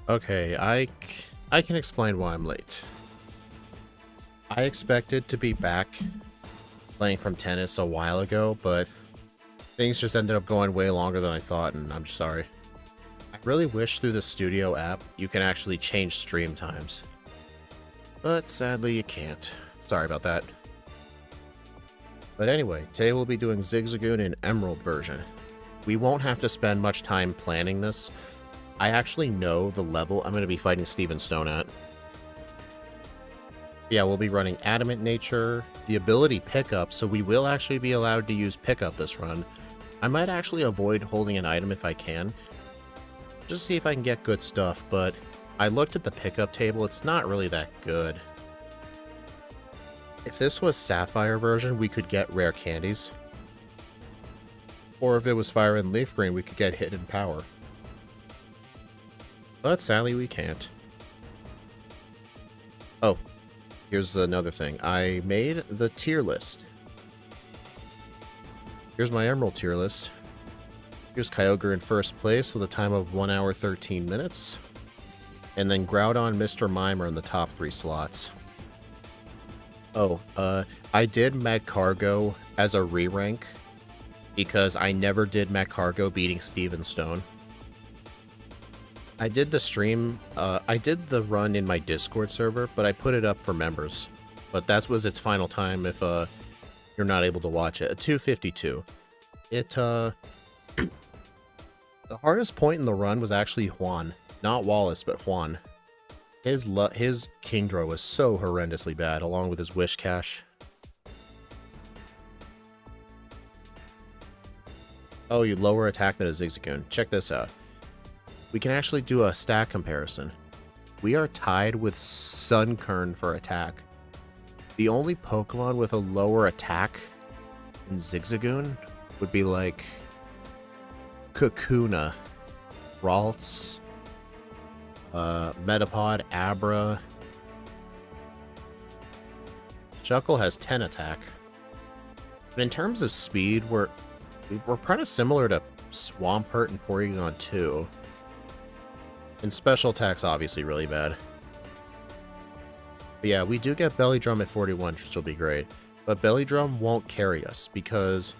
Okay, I can explain why I'm late. I expected to be back playing from tennis a while ago, but things just ended up going way longer than I thought, and I'm sorry. I really wish through the Studio app you can actually change stream times. But sadly you can't. Sorry about that. But anyway, today we'll be doing Zigzagoon in Emerald version. We won't have to spend much time planning this. I actually know the level I'm going to be fighting Steven Stone at. Yeah, we'll be running Adamant Nature, the ability Pickup, so we will actually be allowed to use Pickup this run. I might actually avoid holding an item if I can, just see if I can get good stuff, but I looked at the Pickup table, it's not really that good. If this was Sapphire version, we could get rare candies. Or if it was Fire and Leaf Green, we could get Hidden Power. But sadly, we can't. Oh, here's another thing. I made the tier list. Here's my Emerald tier list. Here's Kyogre in first place with a time of 1 hour 13 minutes. And then Groudon, Mr. Mime are in the top 3 slots. Oh, I did Magcargo as a re-rank because I never did Magcargo beating Steven Stone. I did the stream, I did the run in my Discord server, but I put it up for members. But that was its final time if you're not able to watch it. A 2:52. It, the hardest point in the run was actually Juan. Not Wallace, but Juan. His Kingdra was so horrendously bad, along with his Wish Cache. Oh, you lower attack than a Zigzagoon. Check this out. We can actually do a stat comparison. We are tied with Sunkern for attack. The only Pokemon with a lower attack in Zigzagoon would be like Kakuna, Ralts, Metapod, Abra. Shuckle has 10 attack. But in terms of speed, we're kind of similar to Swampert and Porygon 2. And special attack's obviously really bad. But yeah, we do get Belly Drum at 41, which will be great. But Belly Drum won't carry us because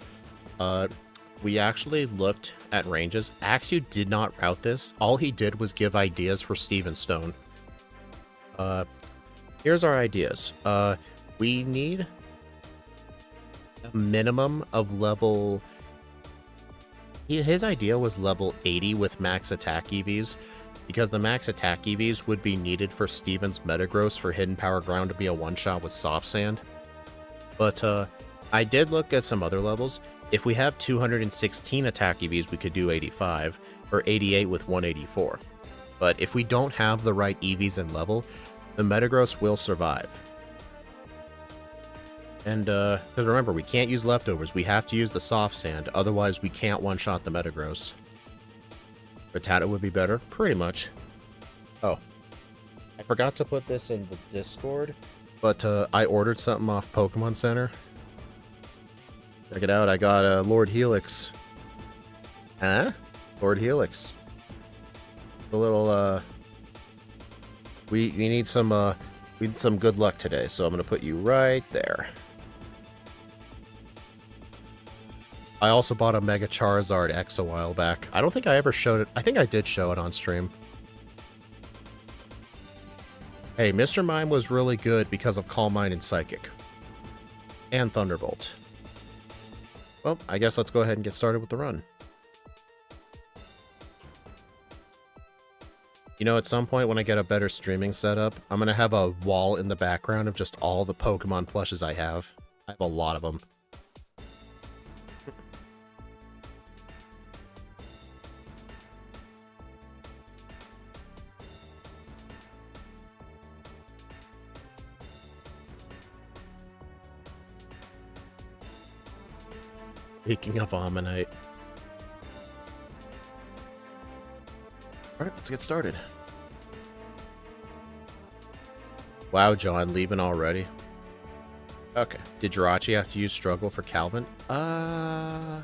we actually looked at ranges. Axew did not route this. All he did was give ideas for Steven Stone. Here's our ideas. We need a minimum of level... His idea was level 80 with max attack EVs, because the max attack EVs would be needed for Steven's Metagross for Hidden Power Ground to be a one-shot with Soft Sand. But I did look at some other levels. If we have 216 attack EVs, we could do 85, or 88 with 184. But if we don't have the right EVs and level, the Metagross will survive. And, because remember, we can't use leftovers, we have to use the Soft Sand, otherwise we can't one-shot the Metagross. Rattata would be better, pretty much. Oh, I forgot to put this in the Discord, but I ordered something off Pokemon Center. Check it out, I got Lord Helix. Huh? Lord Helix. A little, we need some good luck today, so I'm gonna put you right there. I also bought a Mega Charizard X a while back. I don't think I ever showed it. I think I did show it on stream. Hey, Mr. Mime was really good because of Calm Mind and Psychic. And Thunderbolt. Well, I guess let's go ahead and get started with the run. You know, at some point when I get a better streaming setup, I'm going to have a wall in the background of just all the Pokemon plushes I have. I have a lot of them. Speaking of Omanyte. Alright, let's get started. Wow, John, leaving already? Okay. Did Jirachi have to use Struggle for Calvin? I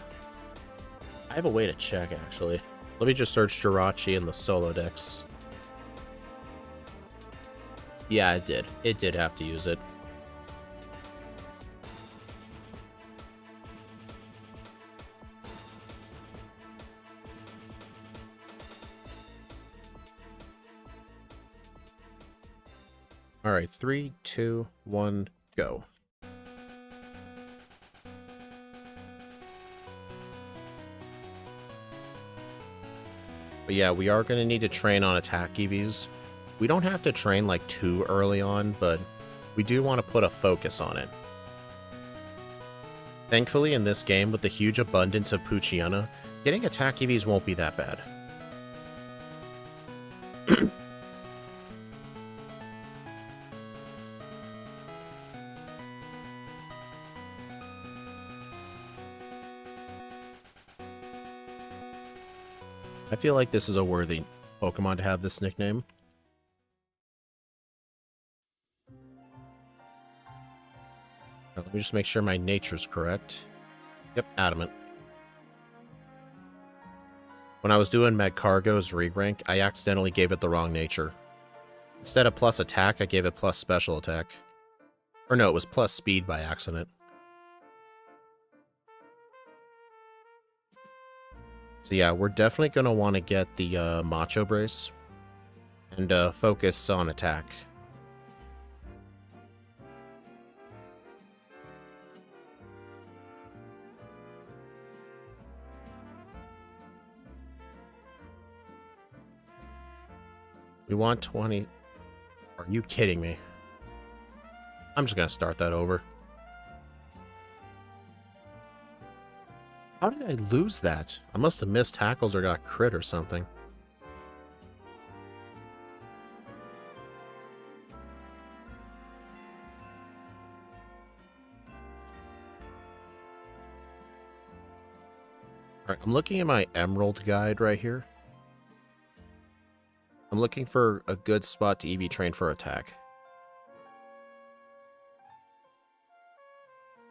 have a way to check, actually. Let me just search Jirachi in the solo decks. Yeah, it did. It did have to use it. All right, 3, 2, 1, go. But yeah, we are going to need to train on attack EVs. We don't have to train like too early on, but we do want to put a focus on it. Thankfully, in this game, with the huge abundance of Poochyena, getting attack EVs won't be that bad. I feel like this is a worthy Pokemon to have this nickname. Now, let me just make sure my nature's correct. Yep, adamant. When I was doing Magcargo's re-rank, I accidentally gave it the wrong nature. Instead of plus attack, I gave it plus special attack. Or no, it was plus speed by accident. So yeah, we're definitely going to want to get the Macho Brace and focus on attack. We want 20... Are you kidding me? I'm just going to start that over. How did I lose that? I must have missed tackles or got crit or something. Alright, I'm looking at my Emerald guide right here. I'm looking for a good spot to EV train for attack.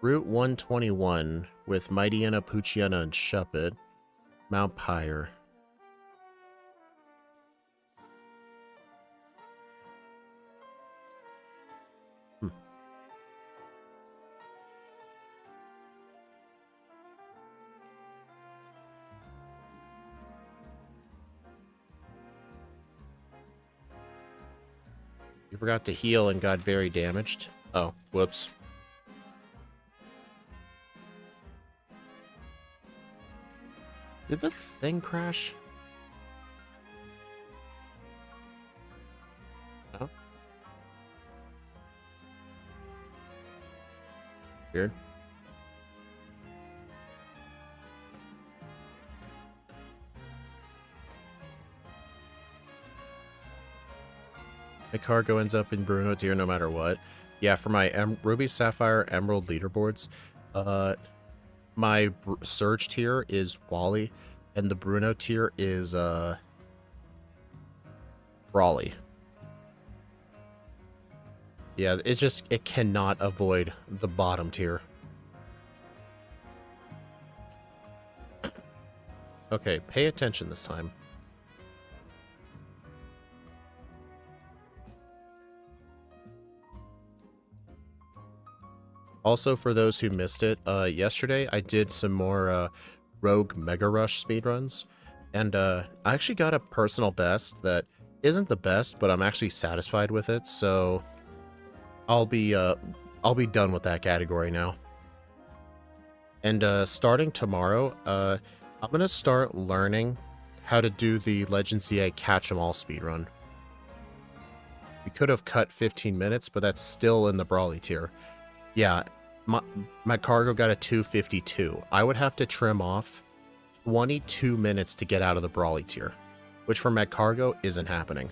Route 121 with Mightyena, Poochyena, and Shuppet. Mount Pyre. You forgot to heal and got very damaged. Oh, whoops. Did the thing crash? No. Weird. My cargo ends up in Bruno tier no matter what. Yeah, for my Ruby, Sapphire, Emerald leaderboards, my Surge tier is Wally, and the Bruno tier is Brawly. Yeah, it's just, it cannot avoid the bottom tier. Okay, pay attention this time. Also, for those who missed it, yesterday I did some more Rogue Mega Rush speedruns, and I actually got a personal best that isn't the best, but I'm actually satisfied with it, so I'll be done with that category now. And starting tomorrow, I'm gonna start learning how to do the Legend CA Catch 'em All speedrun. We could have cut 15 minutes, but that's still in the Brawly tier. Yeah, my cargo got a 252. I would have to trim off 22 minutes to get out of the Brawly tier, which for my cargo isn't happening.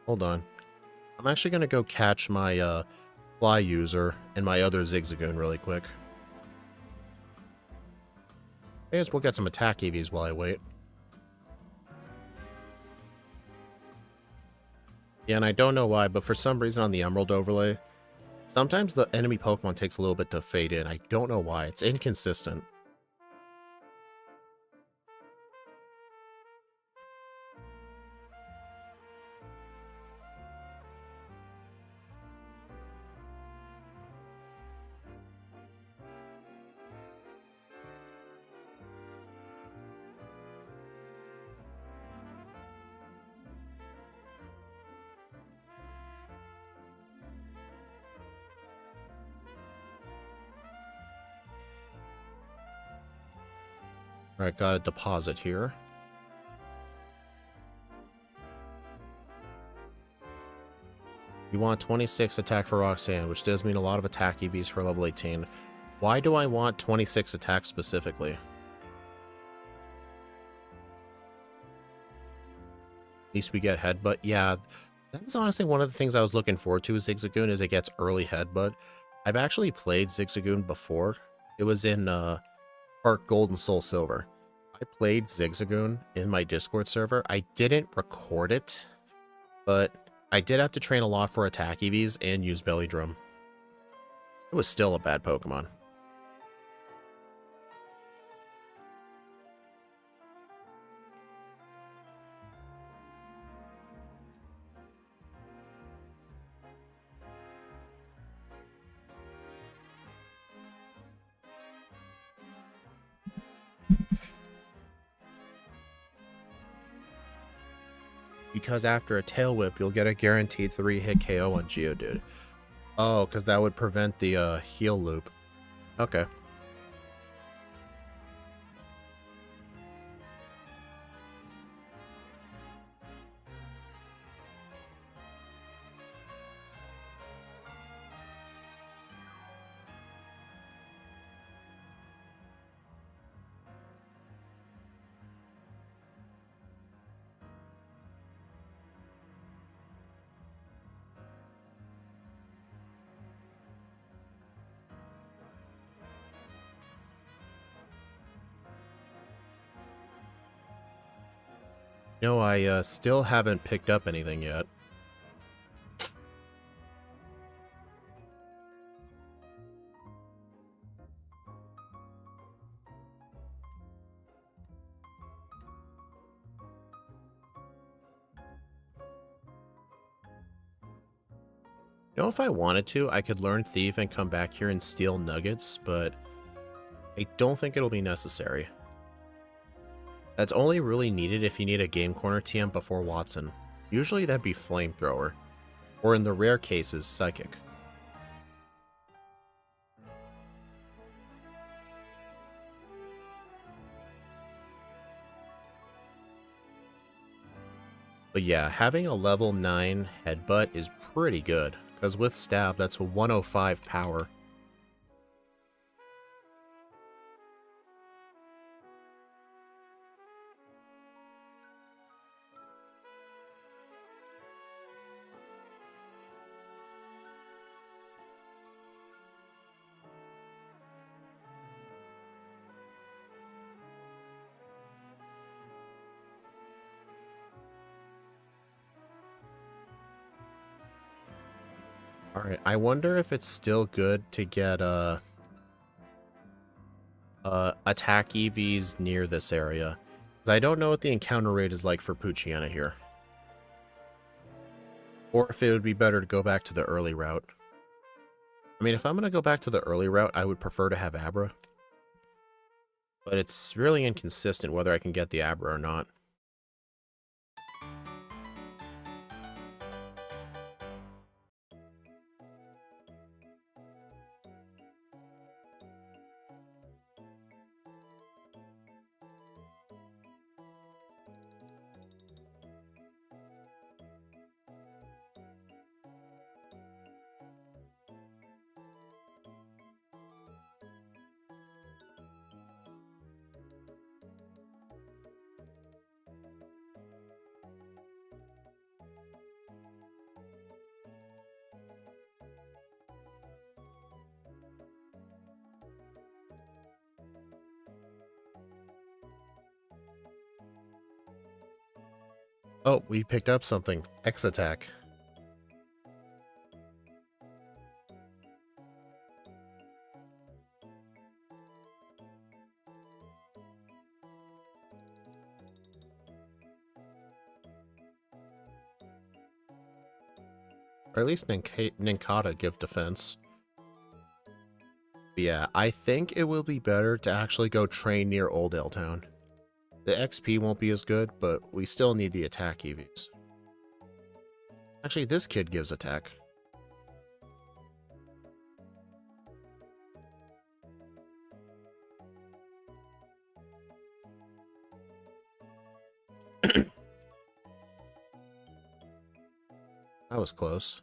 Hold on. I'm actually going to go catch my fly user and my other Zigzagoon really quick. May as well get some attack EVs while I wait. Yeah, and I don't know why, but for some reason on the Emerald overlay, sometimes the enemy Pokemon takes a little bit to fade in. I don't know why. It's inconsistent. Alright, got a deposit here. You want 26 attack for Roxanne, which does mean a lot of attack EVs for level 18. Why do I want 26 attack specifically? At least we get Headbutt. Yeah, that's honestly one of the things I was looking forward to with Zigzagoon is it gets early Headbutt. I've actually played Zigzagoon before. It was in Heart Gold and Soul Silver. I played Zigzagoon in my Discord server. I didn't record it, but I did have to train a lot for attack EVs and use Belly Drum. It was still a bad Pokemon. Because after a Tail Whip, you'll get a guaranteed 3-hit KO on Geodude. Oh, because that would prevent the heal loop. Okay. No, I still haven't picked up anything yet. You know, if I wanted to, I could learn Thief and come back here and steal nuggets, but I don't think it'll be necessary. That's only really needed if you need a Game Corner TM before Watson. Usually that'd be Flamethrower, or in the rare cases, Psychic. But yeah, having a level 9 Headbutt is pretty good, because with Stab, that's a 105 power. Alright, I wonder if it's still good to get attack EVs near this area. Because I don't know what the encounter rate is like for Poochyena here. Or if it would be better to go back to the early route. I mean, if I'm going to go back to the early route, I would prefer to have Abra. But it's really inconsistent whether I can get the Abra or not. Oh, we picked up something. X attack. Or at least Ninkata give defense. But yeah, I think it will be better to actually go train near Oldale Town. The XP won't be as good, but we still need the attack EVs. Actually, this kid gives attack. That was close.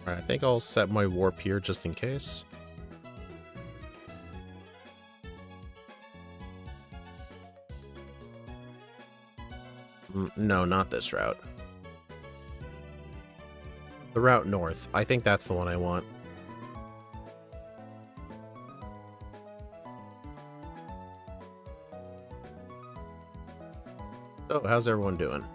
Alright, I think I'll set my warp here just in case. No, not this route. The route north. I think that's the one I want. So, how's everyone doing?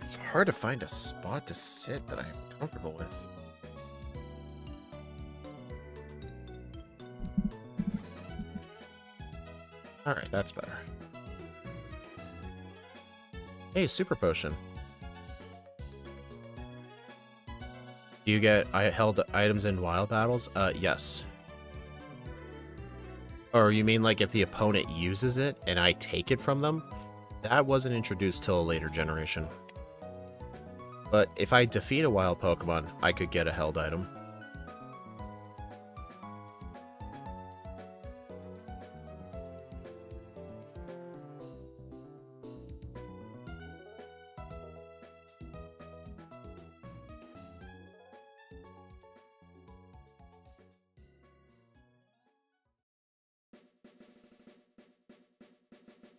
It's hard to find a spot to sit that I'm comfortable with. Alright, that's better. Hey, super potion. Do you get held items in wild battles? Yes. Or you mean like if the opponent uses it and I take it from them? That wasn't introduced till a later generation. But if I defeat a wild Pokemon, I could get a held item.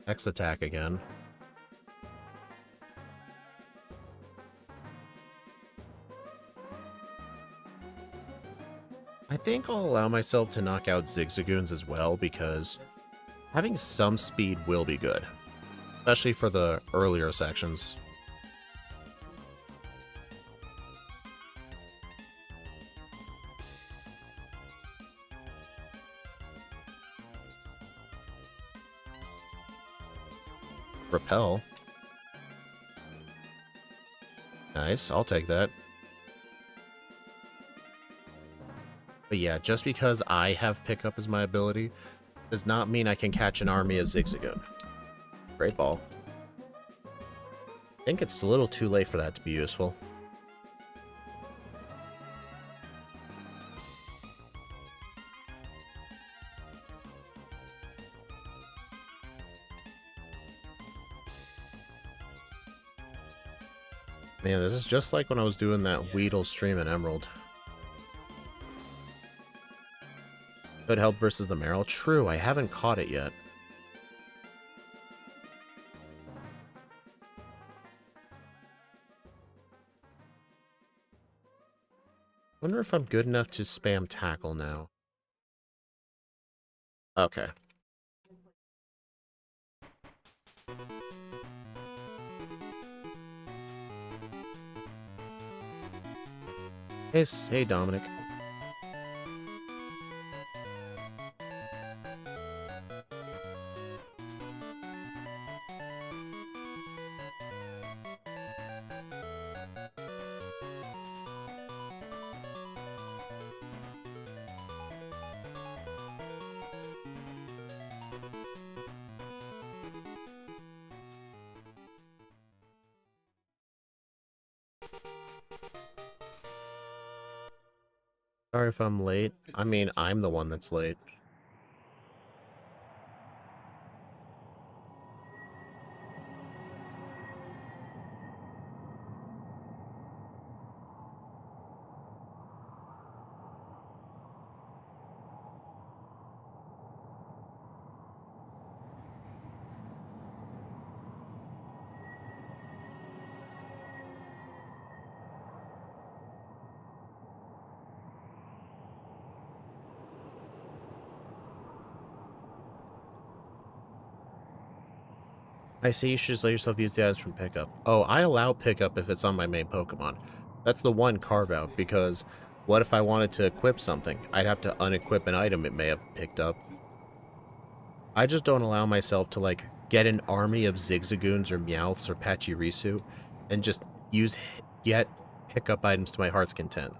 X attack again. I think I'll allow myself to knock out Zigzagoons as well, because having some speed will be good. Especially for the earlier sections. Repel. Nice, I'll take that. But yeah, just because I have pickup as my ability does not mean I can catch an army of Zigzagoon. Great ball. I think it's a little too late for that to be useful. Man, this is just like when I was doing that Weedle stream in Emerald. Good help versus the Meryl. True, I haven't caught it yet. Wonder if I'm good enough to spam tackle now. Okay. Hey Dominic. Sorry if I'm late. I mean, I'm the one that's late. I see you should just let yourself use the items from pickup. Oh, I allow pickup if it's on my main Pokemon. That's the one carve out, because what if I wanted to equip something? I'd have to unequip an item it may have picked up. I just don't allow myself to, like, get an army of Zigzagoons or Meowths or Pachirisu and just get pickup items to my heart's content.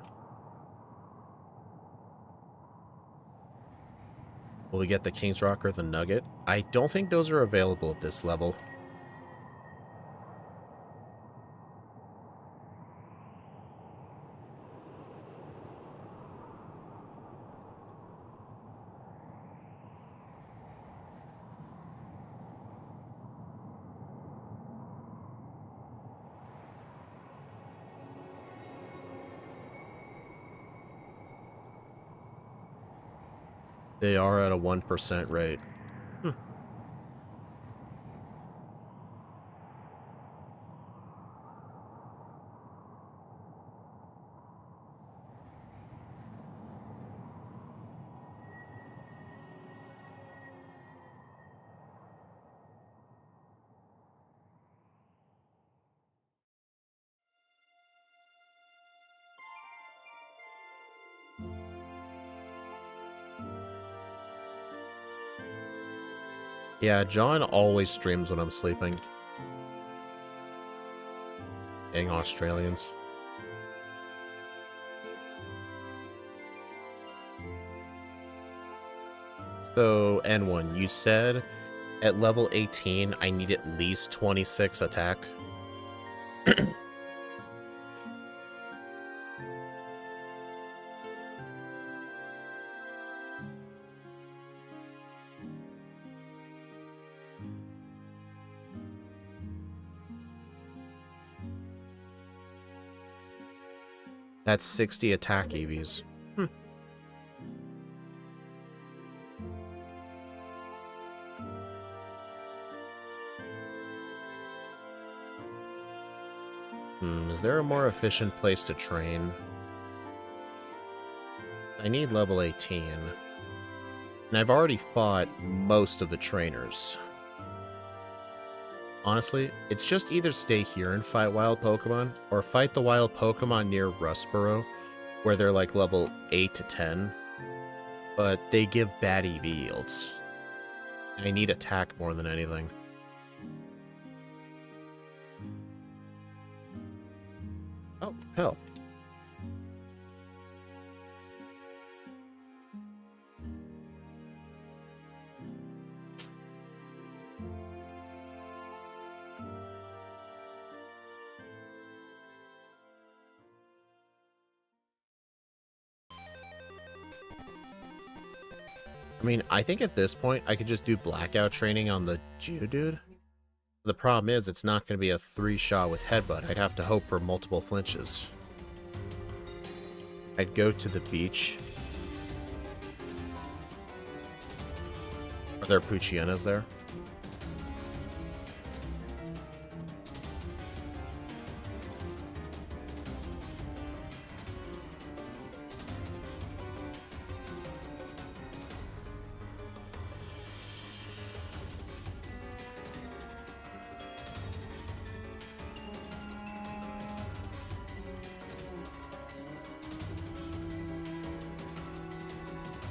Will we get the King's Rock or the Nugget? I don't think those are available at this level. They are at a 1% rate. Yeah, John always streams when I'm sleeping. Dang Australians. So, N1, you said at level 18 I need at least 26 attack. That's 60 attack EVs. Is there a more efficient place to train? I need level 18. And I've already fought most of the trainers. Honestly, it's just either stay here and fight wild Pokemon, or fight the wild Pokemon near Rustboro, where they're like level 8 to 10, but they give bad EV yields. I need attack more than anything. Oh, hell. I mean, I think at this point, I could just do blackout training on the Geodude. The problem is, it's not going to be a 3-shot with Headbutt. I'd have to hope for multiple flinches. I'd go to the beach. Are there Poochyenas there?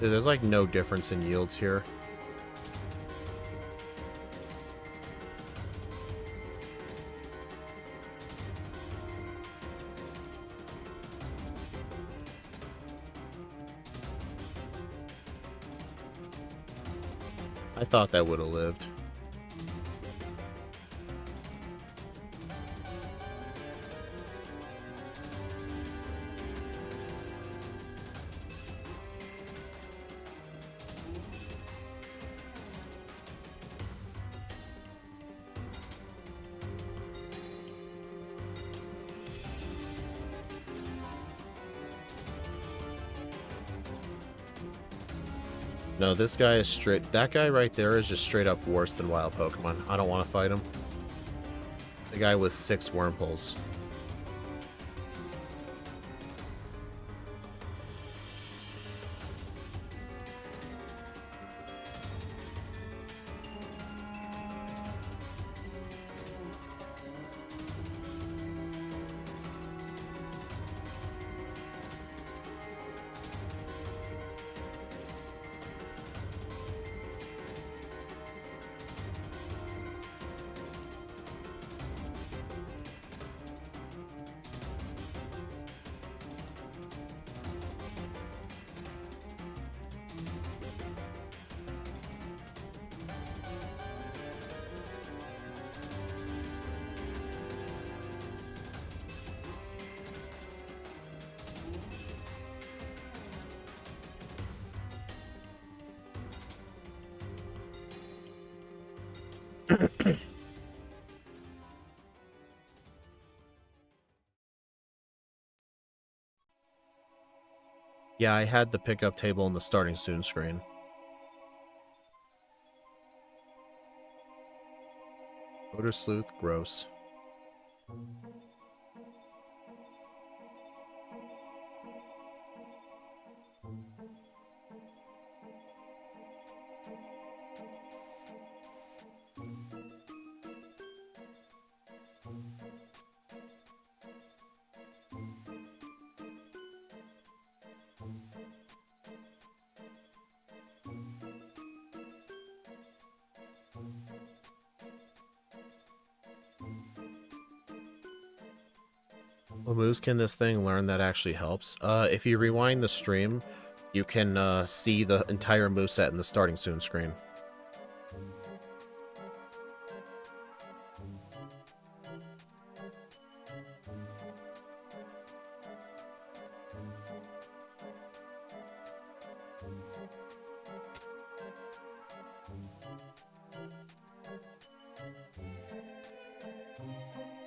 Dude, there's like no difference in yields here. I thought that would have lived. No, this guy is straight... That guy right there is just straight up worse than wild Pokemon. I don't want to fight him. The guy with 6 Wurmples. Yeah, I had the pickup table in the starting soon screen. Motor Sleuth, gross. What moves can this thing learn that actually helps? If you rewind the stream, you can see the entire moveset in the starting soon screen.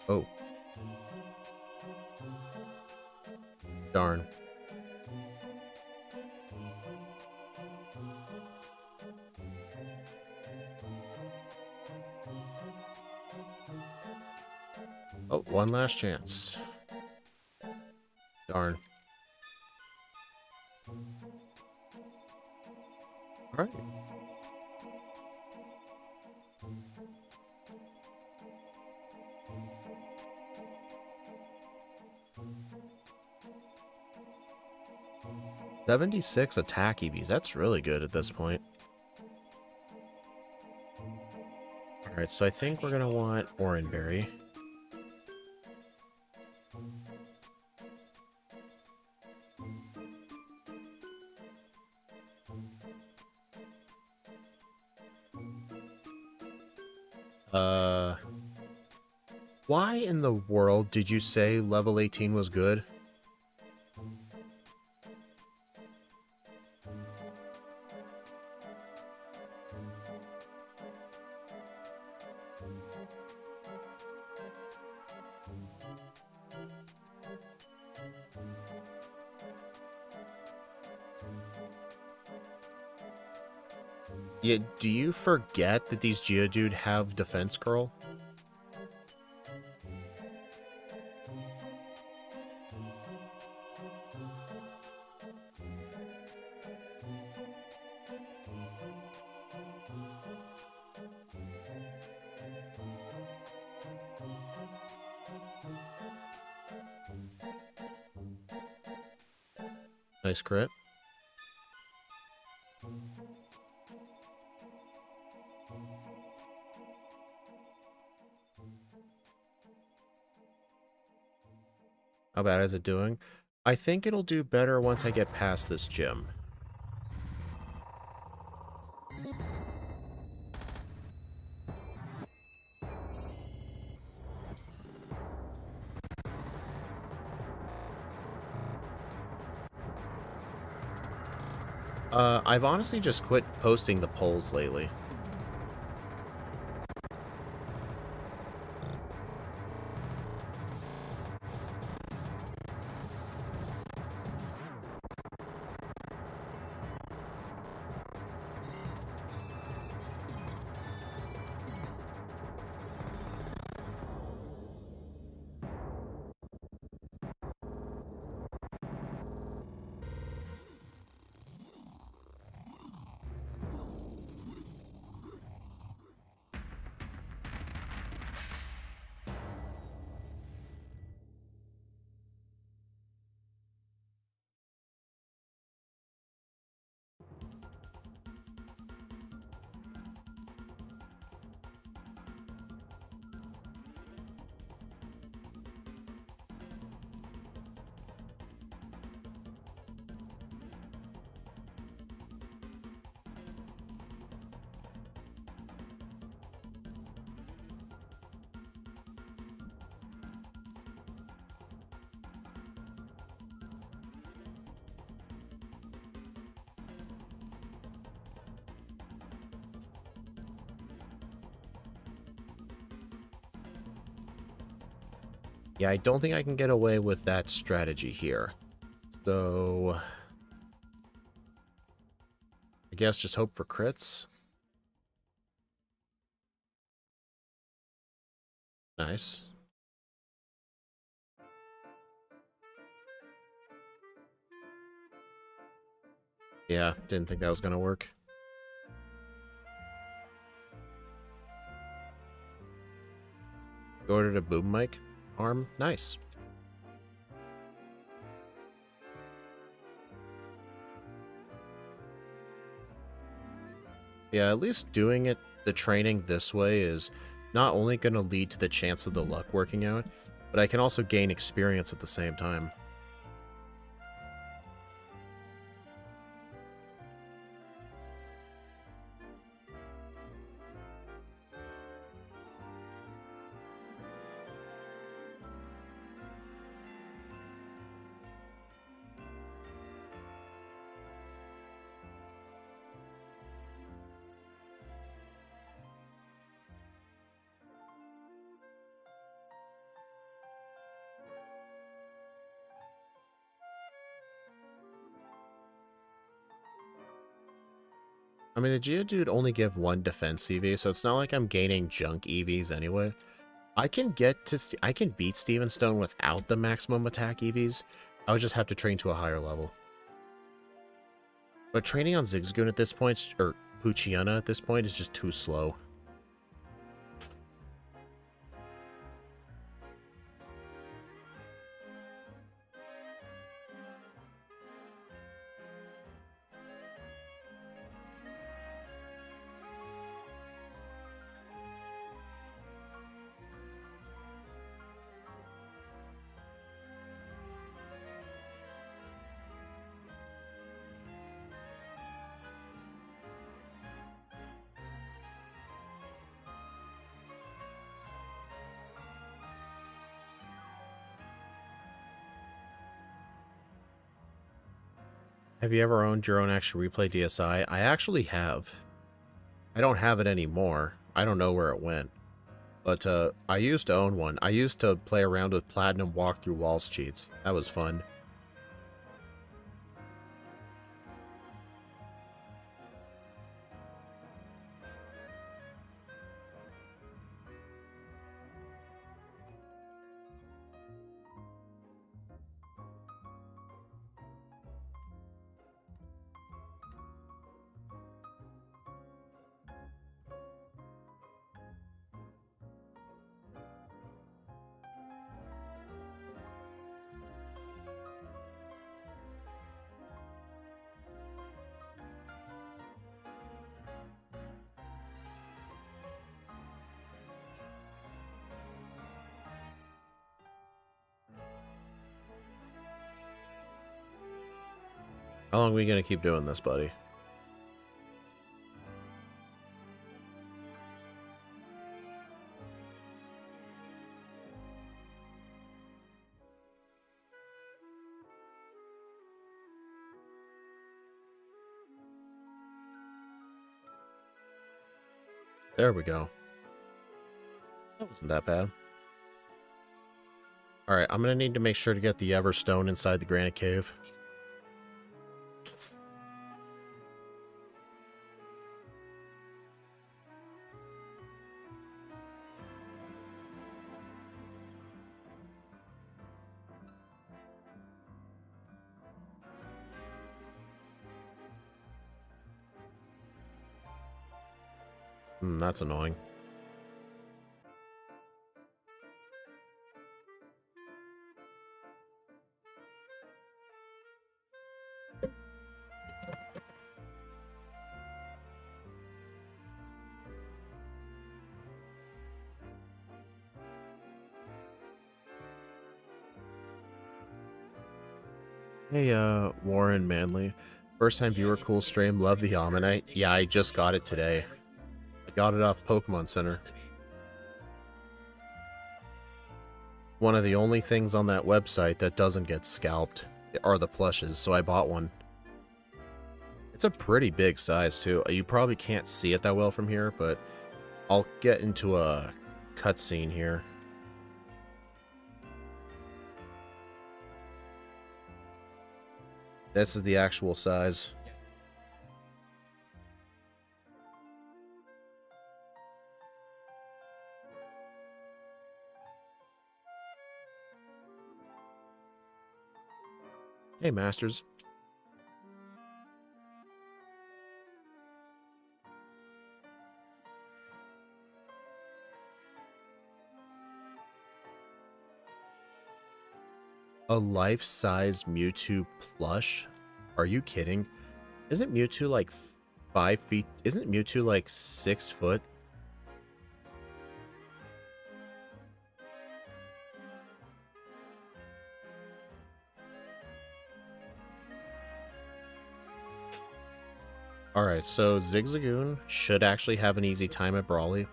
Oh. Darn. Oh, one last chance. Darn. Alright. $76 attack EVs. That's really good at this point. Alright, so I think we're gonna want Oranberry. Why in the world did you say level 18 was good? Yeah, do you forget that these Geodude have Defense Curl? Nice crit. How bad is it doing? I think it'll do better once I get past this gym. I've honestly just quit posting the polls lately. Yeah, I don't think I can get away with that strategy here. So... I guess just hope for crits. Nice. Yeah, didn't think that was gonna work. You ordered a boom mic arm? Nice. Yeah, at least doing it, the training this way is not only going to lead to the chance of the luck working out, but I can also gain experience at the same time. I mean, the Geodude only give one defense EV, so it's not like I'm gaining junk EVs anyway. I can beat Steven Stone without the maximum attack EVs. I would just have to train to a higher level. But training on Zigzagoon at this point, or Poochyena at this point, is just too slow. Have you ever owned your own Action Replay DSi? I actually have. I don't have it anymore. I don't know where it went. But I used to own one. I used to play around with Platinum walkthrough walls cheats. That was fun. How long are we going to keep doing this, buddy? There we go. That wasn't that bad. Alright, I'm going to need to make sure to get the Everstone inside the Granite Cave. That's annoying. Hey, Warren Manley. First time viewer, cool stream, love the Ammonite. Yeah, I just got it today. I got it off Pokemon Center. One of the only things on that website that doesn't get scalped are the plushes, so I bought one. It's a pretty big size, too. You probably can't see it that well from here, but I'll get into a cutscene here. This is the actual size. Hey, Masters. A life-size Mewtwo plush? Are you kidding? Isn't Mewtwo like 5 feet? Isn't Mewtwo like 6 foot? Alright, so Zigzagoon should actually have an easy time at Brawly.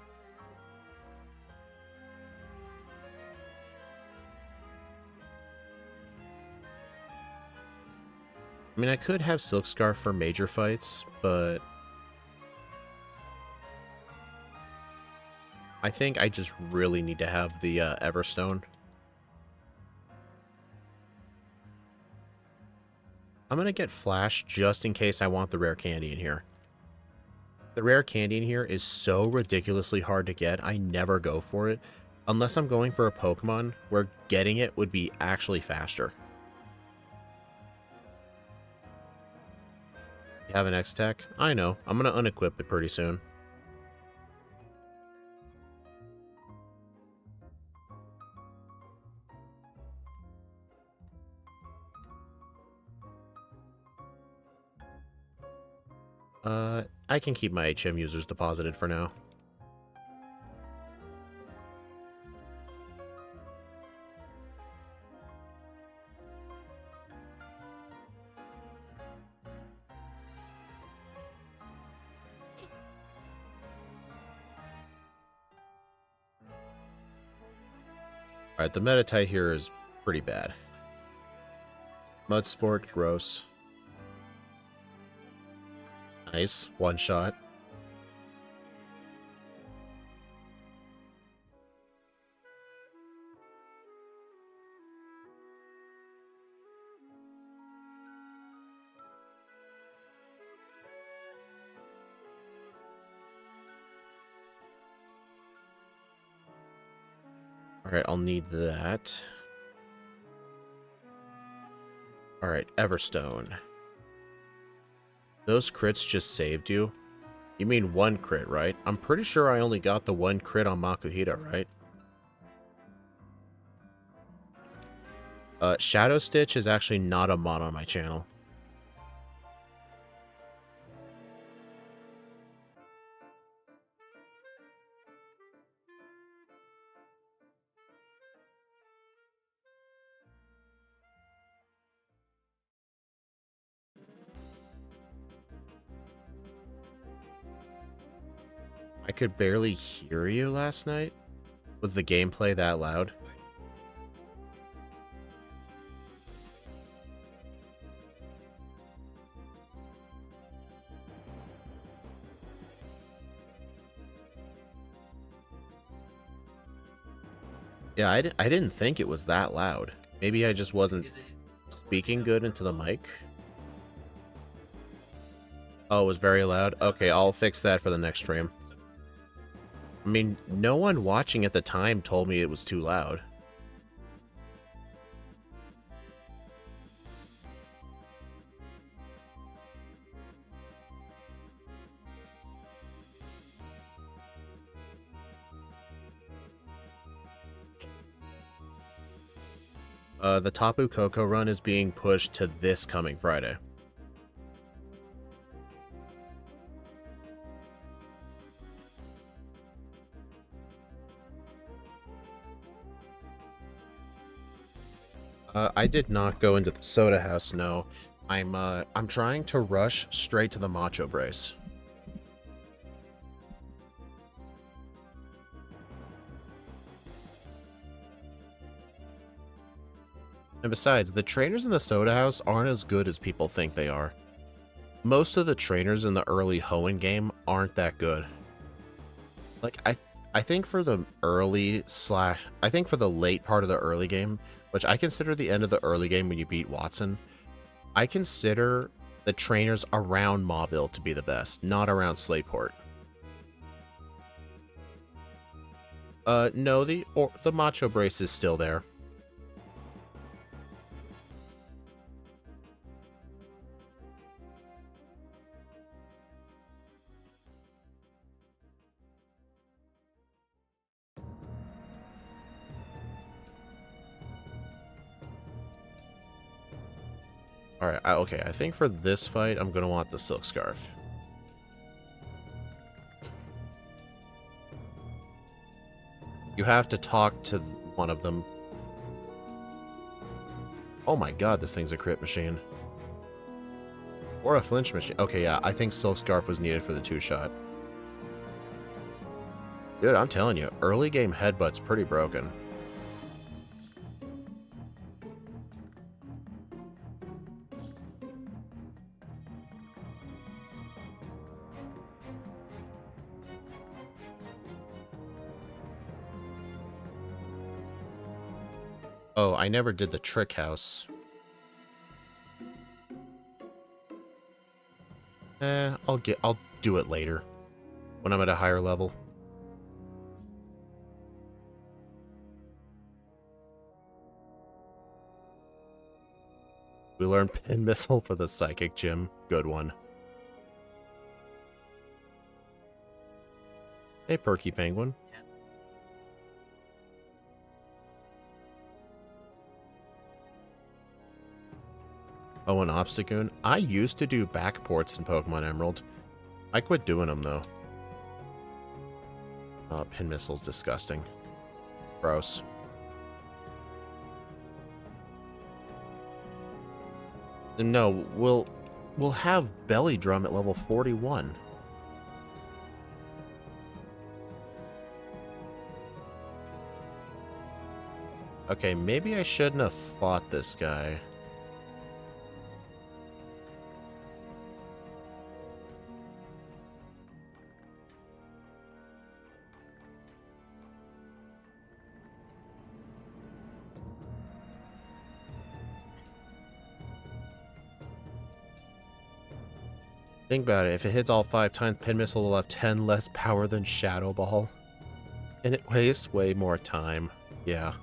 I mean, I could have Silk Scarf for major fights, but I think I just really need to have the Everstone. I'm going to get Flash just in case I want the rare candy in here. The rare candy in here is so ridiculously hard to get, I never go for it. Unless I'm going for a Pokemon where getting it would be actually faster. You have an X-Tech? I know. I'm going to unequip it pretty soon. I can keep my HM users deposited for now. Alright, the meta type here is pretty bad. Mud Sport, gross. Nice, one shot. Alright, I'll need that. Alright, Everstone. Those crits just saved you? You mean one crit, right? I'm pretty sure I only got the one crit on Makuhita, right? Shadow Stitch is actually not a mod on my channel. I could barely hear you last night? Was the gameplay that loud? Yeah, I didn't think it was that loud. Maybe I just wasn't speaking good into the mic. Oh, it was very loud? Okay, I'll fix that for the next stream. I mean, no one watching at the time told me it was too loud. The Tapu Koko run is being pushed to this coming Friday. I did not go into the soda house, no. I'm trying to rush straight to the Macho Brace. And besides, the trainers in the soda house aren't as good as people think they are. Most of the trainers in the early Hoenn game aren't that good. Like, I think for the I think for the late part of the early game, which I consider the end of the early game when you beat Watson, I consider the trainers around Mauville to be the best, not around Slateport. No, the Macho Brace is still there. Alright, okay, I think for this fight, I'm gonna want the Silk Scarf. You have to talk to one of them. Oh my god, this thing's a crit machine. Or a flinch machine. Okay, yeah, I think Silk Scarf was needed for the 2-shot. Dude, I'm telling you, early game headbutt's pretty broken. Oh, I never did the Trick House. I'll do it later. When I'm at a higher level. We learned Pin Missile for the Psychic Gym. Good one. Hey, Perky Penguin. Oh, an Obstagoon? I used to do backports in Pokemon Emerald. I quit doing them, though. Pin Missile's disgusting. Gross. No, we'll have Belly Drum at level 41. Okay, maybe I shouldn't have fought this guy. Think about it, if it hits all 5 times, Pin Missile will have 10 less power than Shadow Ball. And it wastes way more time. Yeah.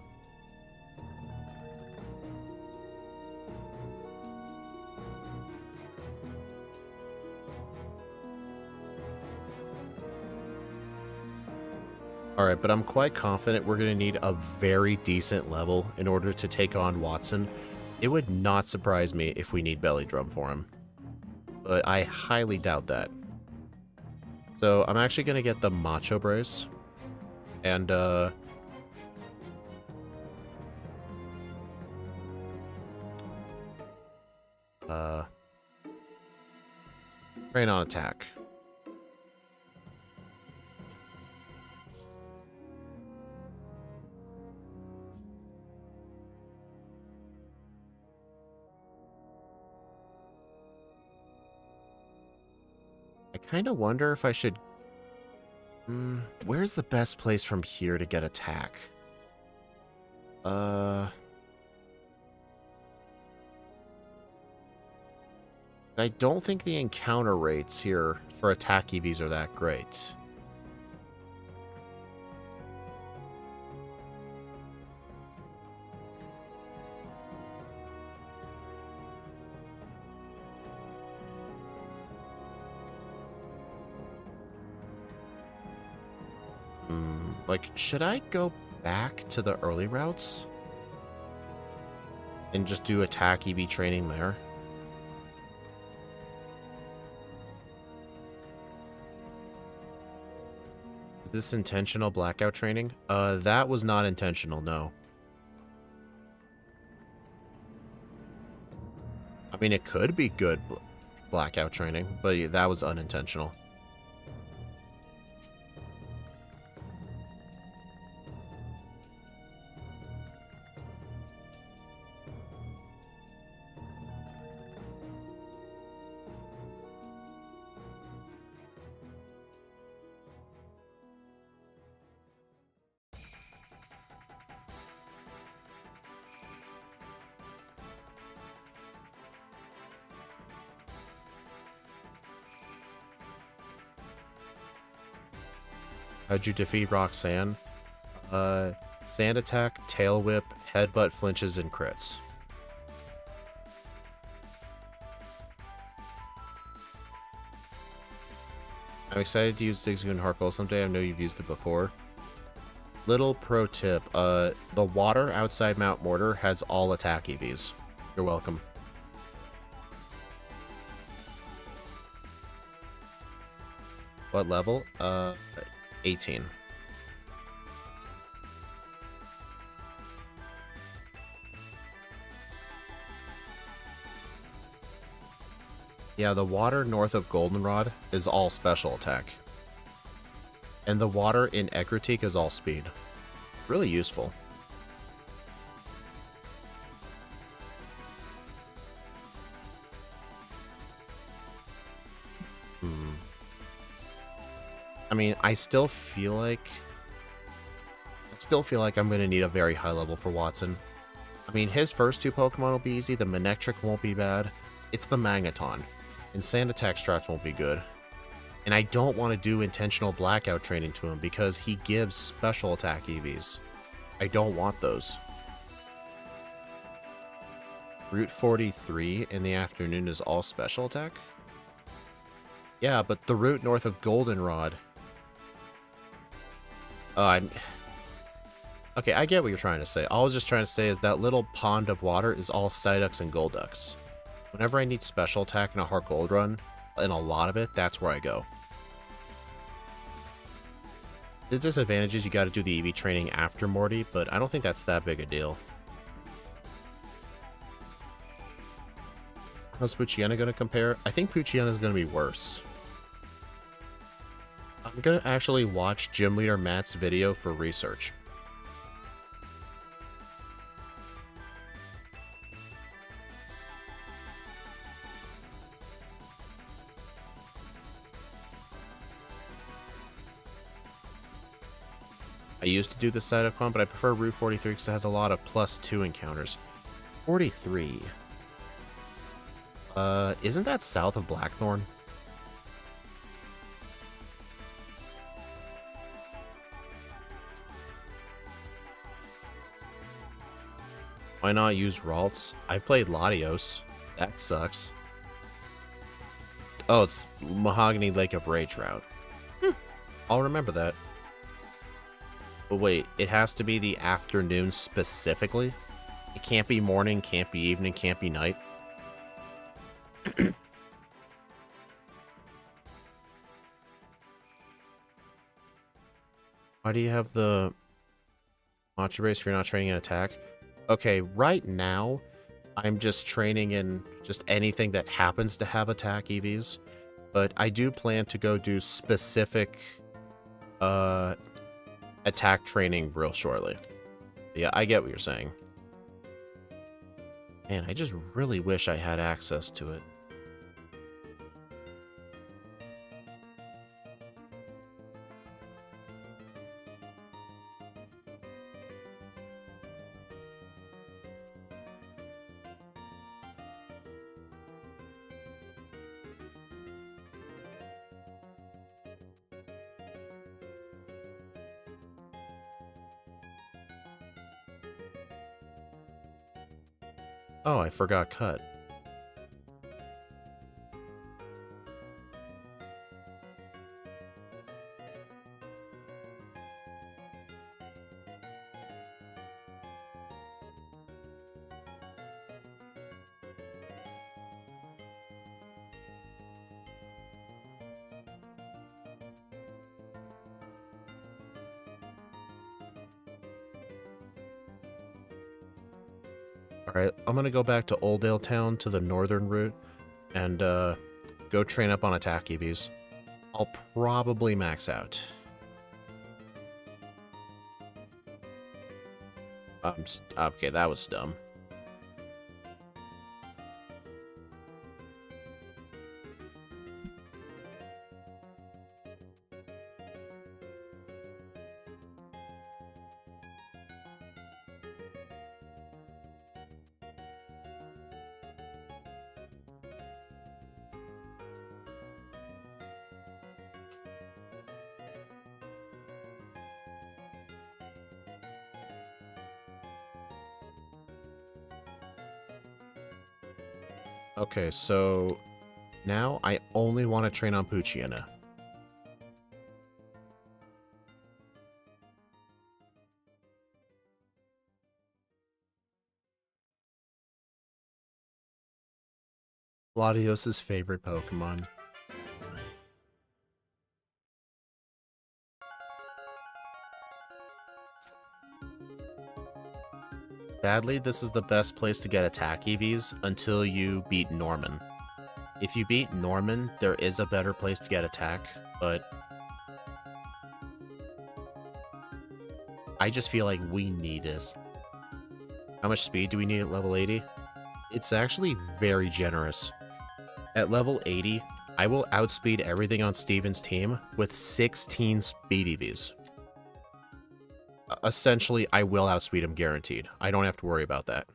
Alright, but I'm quite confident we're going to need a very decent level in order to take on Watson. It would not surprise me if we need Belly Drum for him. But I highly doubt that. So I'm actually going to get the Macho Brace. And, train on attack. I kind of wonder if I should... where's the best place from here to get attack? I don't think the encounter rates here for attack EVs are that great. Like, should I go back to the early routes? And just do attack EV training there? Is this intentional blackout training? That was not intentional, no. I mean, it could be good blackout training, but yeah, that was unintentional. How'd you defeat Roxanne? Sand attack, tail whip, headbutt, flinches, and crits. I'm excited to use Zigzagoon Harkle someday. I know you've used it before. Little pro tip, the water outside Mount Mortar has all attack EVs. You're welcome. What level? 18. Yeah, the water north of Goldenrod is all special attack. And the water in Ekritik is all speed. Really useful. I mean, I still feel like I'm going to need a very high level for Watson. I mean, his first 2 Pokemon will be easy. The Manectric won't be bad. It's the Magneton. And Sand Attack strats won't be good. And I don't want to do intentional blackout training to him because he gives special attack EVs. I don't want those. Route 43 in the afternoon is all special attack? Yeah, but the route north of Goldenrod... Okay, I get what you're trying to say. All I was just trying to say is that little pond of water is all Psyducks and Golducks. Whenever I need special attack in a Heart Gold run, and a lot of it, that's where I go. The disadvantage is you gotta do the EV training after Morty, but I don't think that's that big a deal. How's Poochyena gonna compare? I think Poochyena's gonna be worse. I'm gonna actually watch Gym Leader Matt's video for research. I used to do the Psyduck one, but I prefer Route 43 because it has a lot of +2 encounters. 43. Isn't that south of Blackthorn? Why not use Ralts? I've played Latios. That sucks. Oh, it's Mahogany Lake of Rage route. I'll remember that. But wait, it has to be the afternoon specifically? It can't be morning, can't be evening, can't be night? Why do you have the Macho Race if you're not training an attack? Okay, right now, I'm just training in just anything that happens to have attack EVs. But I do plan to go do specific attack training real shortly. Yeah, I get what you're saying. Man, I just really wish I had access to it. Oh, I forgot cut. Alright, I'm gonna go back to Oldale Town to the northern route and go train up on attack EVs. I'll probably max out. Okay, that was dumb. Okay, so now I only want to train on Poochyena. Latios's favorite Pokemon. Sadly, this is the best place to get attack EVs until you beat Norman. If you beat Norman, there is a better place to get attack, but I just feel like we need this. How much speed do we need at level 80? It's actually very generous. At level 80, I will outspeed everything on Steven's team with 16 speed EVs. Essentially, I will outspeed him guaranteed. I don't have to worry about that.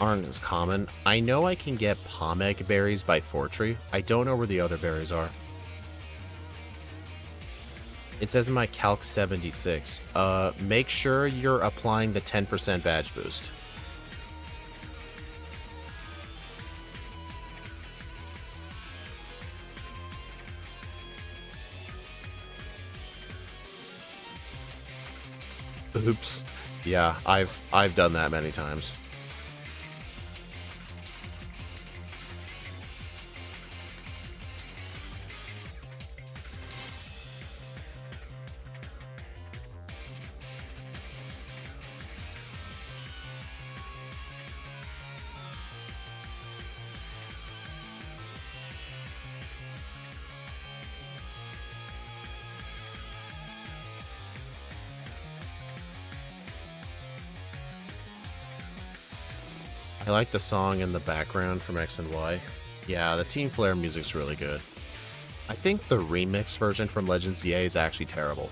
Aren't as common. I know I can get Pomeg berries by Fortree. I don't know where the other berries are. It says in my Calc 76, make sure you're applying the 10% badge boost. Oops. Yeah, I've done that many times. I like the song in the background from X and Y. Yeah, the Team Flare music's really good. I think the remix version from Legends ZA is actually terrible.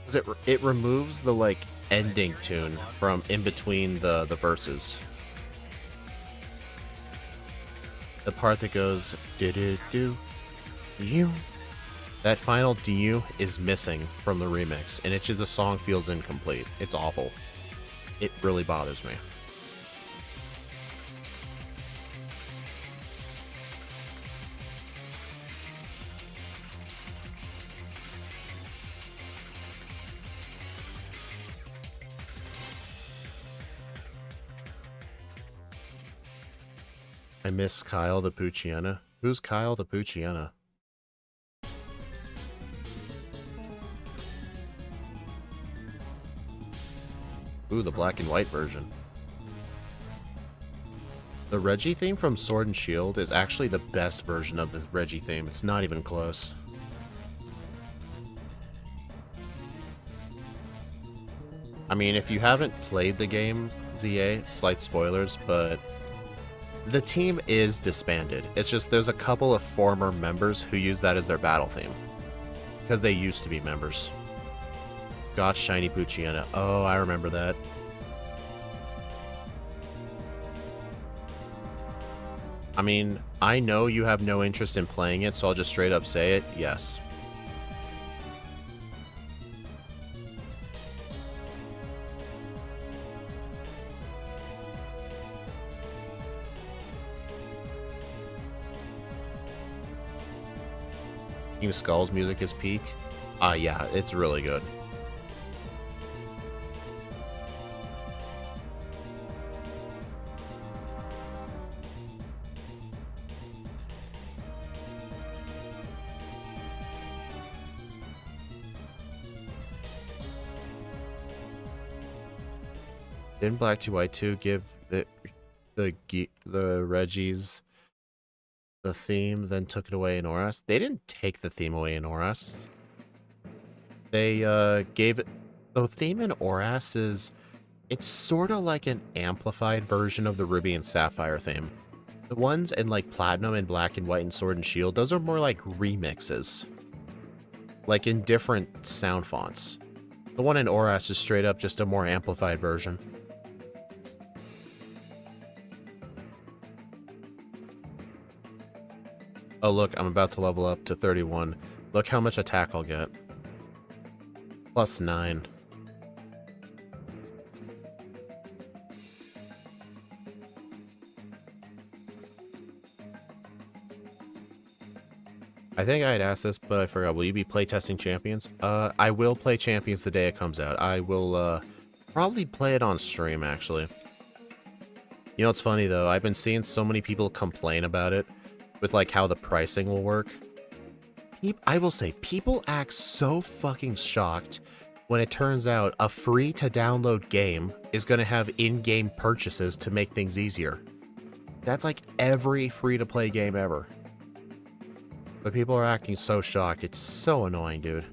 Because it removes the, like, ending tune from in between the verses. The part that goes do-do-do, you. That final do is missing from the remix, and the song feels incomplete. It's awful. It really bothers me. I miss Kyle the Poochyena. Who's Kyle the Poochyena? Ooh, the black and white version. The Reggie theme from Sword and Shield is actually the best version of the Reggie theme. It's not even close. I mean, if you haven't played the game, ZA, slight spoilers, but the team is disbanded. It's just there's a couple of former members who use that as their battle theme. Because they used to be members. Scotch Shiny Poochyena. Oh, I remember that. I mean, I know you have no interest in playing it, so I'll just straight up say it. Yes. Team Skull's music is peak. Yeah, it's really good. Didn't Black 2 White 2 give the Reggies the theme, then took it away in Oras? They didn't take the theme away in Oras. They gave it... The theme in Oras is It's sort of like an amplified version of the Ruby and Sapphire theme. The ones in like Platinum and Black and White and Sword and Shield, those are more like remixes. Like in different sound fonts. The one in Oras is straight up just a more amplified version. Oh look, I'm about to level up to 31. Look how much attack I'll get. +9. I think I had asked this, but I forgot. Will you be playtesting Champions? I will play Champions the day it comes out. I will, probably play it on stream, actually. You know what's funny, though? I've been seeing so many people complain about it with, like, how the pricing will work. I will say, people act so fucking shocked when it turns out a free-to-download game is going to have in-game purchases to make things easier. That's like every free-to-play game ever. But people are acting so shocked. It's so annoying, dude.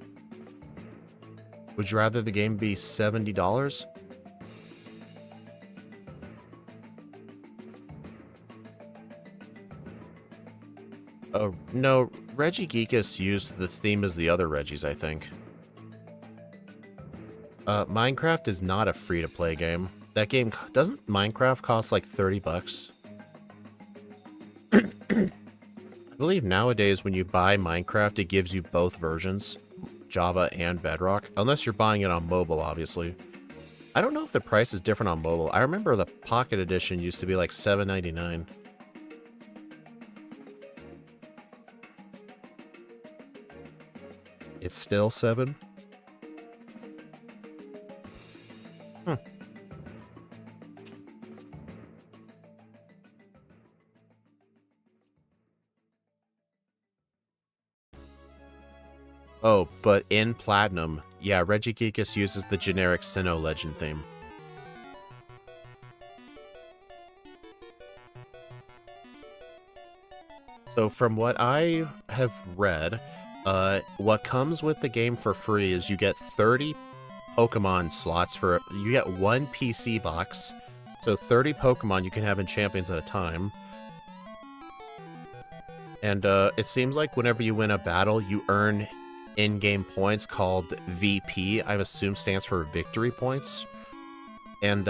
Would you rather the game be $70? No, Regigeekus used the theme as the other Reggies, I think. Minecraft is not a free-to-play game. That game... Doesn't Minecraft cost like $30? I believe nowadays when you buy Minecraft, it gives you both versions, Java and Bedrock, unless you're buying it on mobile, obviously. I don't know if the price is different on mobile. I remember the Pocket Edition used to be like $7.99. It's still 7? Oh, but in Platinum, yeah, Regigeekus uses the generic Sinnoh Legend theme. So from what I have read, what comes with the game for free is you get 30 Pokemon slots for... You get one PC box, so 30 Pokemon you can have in Champions at a time. And it seems like whenever you win a battle, you earn in-game points called VP, I assume stands for Victory Points. And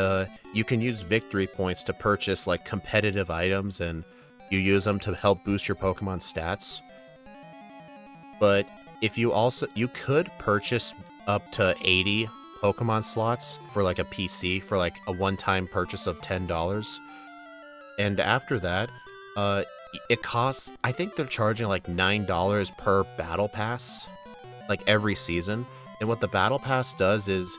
you can use Victory Points to purchase like competitive items, and you use them to help boost your Pokemon stats. But if you also... You could purchase up to 80 Pokemon slots for like a PC for like a one-time purchase of $10. And after that, it costs... I think they're charging like $9 per Battle Pass, like every season. And what the Battle Pass does is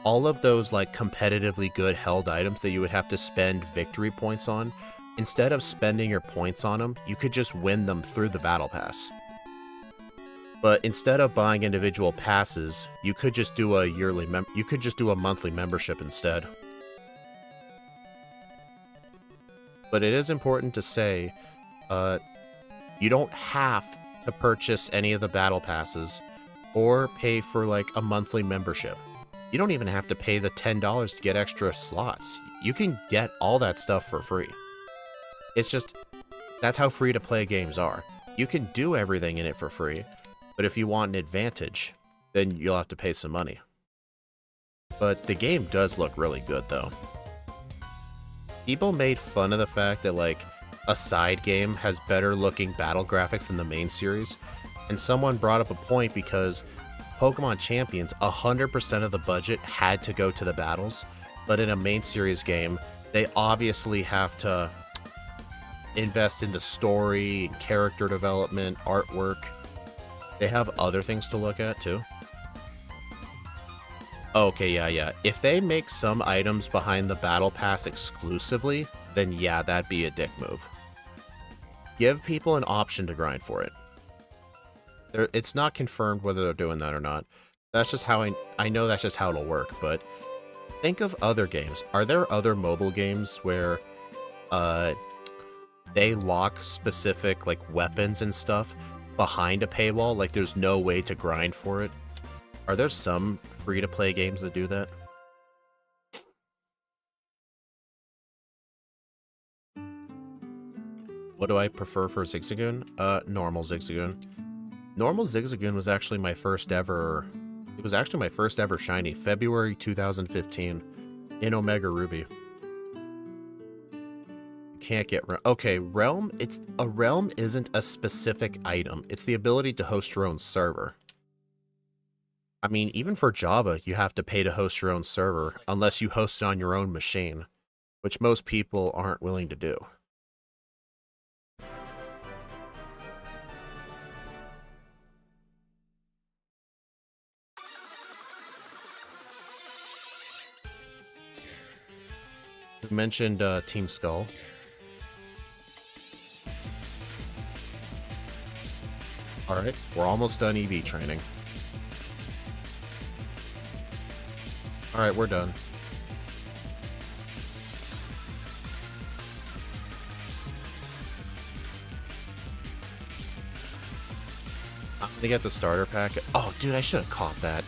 all of those like competitively good held items that you would have to spend victory points on, instead of spending your points on them, you could just win them through the Battle Pass. But instead of buying individual passes, you could just do a monthly membership instead. But it is important to say, you don't have to purchase any of the battle passes or pay for like a monthly membership. You don't even have to pay the $10 to get extra slots. You can get all that stuff for free. It's just, that's how free-to-play games are. You can do everything in it for free, but if you want an advantage, then you'll have to pay some money. But the game does look really good, though. People made fun of the fact that, like, a side game has better looking battle graphics than the main series, and someone brought up a point because Pokemon Champions, 100% of the budget had to go to the battles, but in a main series game, they obviously have to invest in the story, character development, artwork. They have other things to look at, too. Okay, yeah. If they make some items behind the Battle Pass exclusively, then yeah, that'd be a dick move. Give people an option to grind for it. It's not confirmed whether they're doing that or not. That's just how I know that's just how it'll work, but think of other games. Are there other mobile games where they lock specific like weapons and stuff behind a paywall, like there's no way to grind for it? Are there some free-to-play games that do that? What do I prefer for Zigzagoon? Normal Zigzagoon. Normal Zigzagoon was actually my first ever... It was actually my first ever shiny, February 2015, in Omega Ruby. You can't get... Okay, Realm, a Realm isn't a specific item. It's the ability to host your own server. I mean, even for Java, you have to pay to host your own server, unless you host it on your own machine, which most people aren't willing to do. You mentioned Team Skull. Alright, we're almost done EV training. Alright, we're done. I'm gonna get the starter pack. Oh, dude, I should have caught that.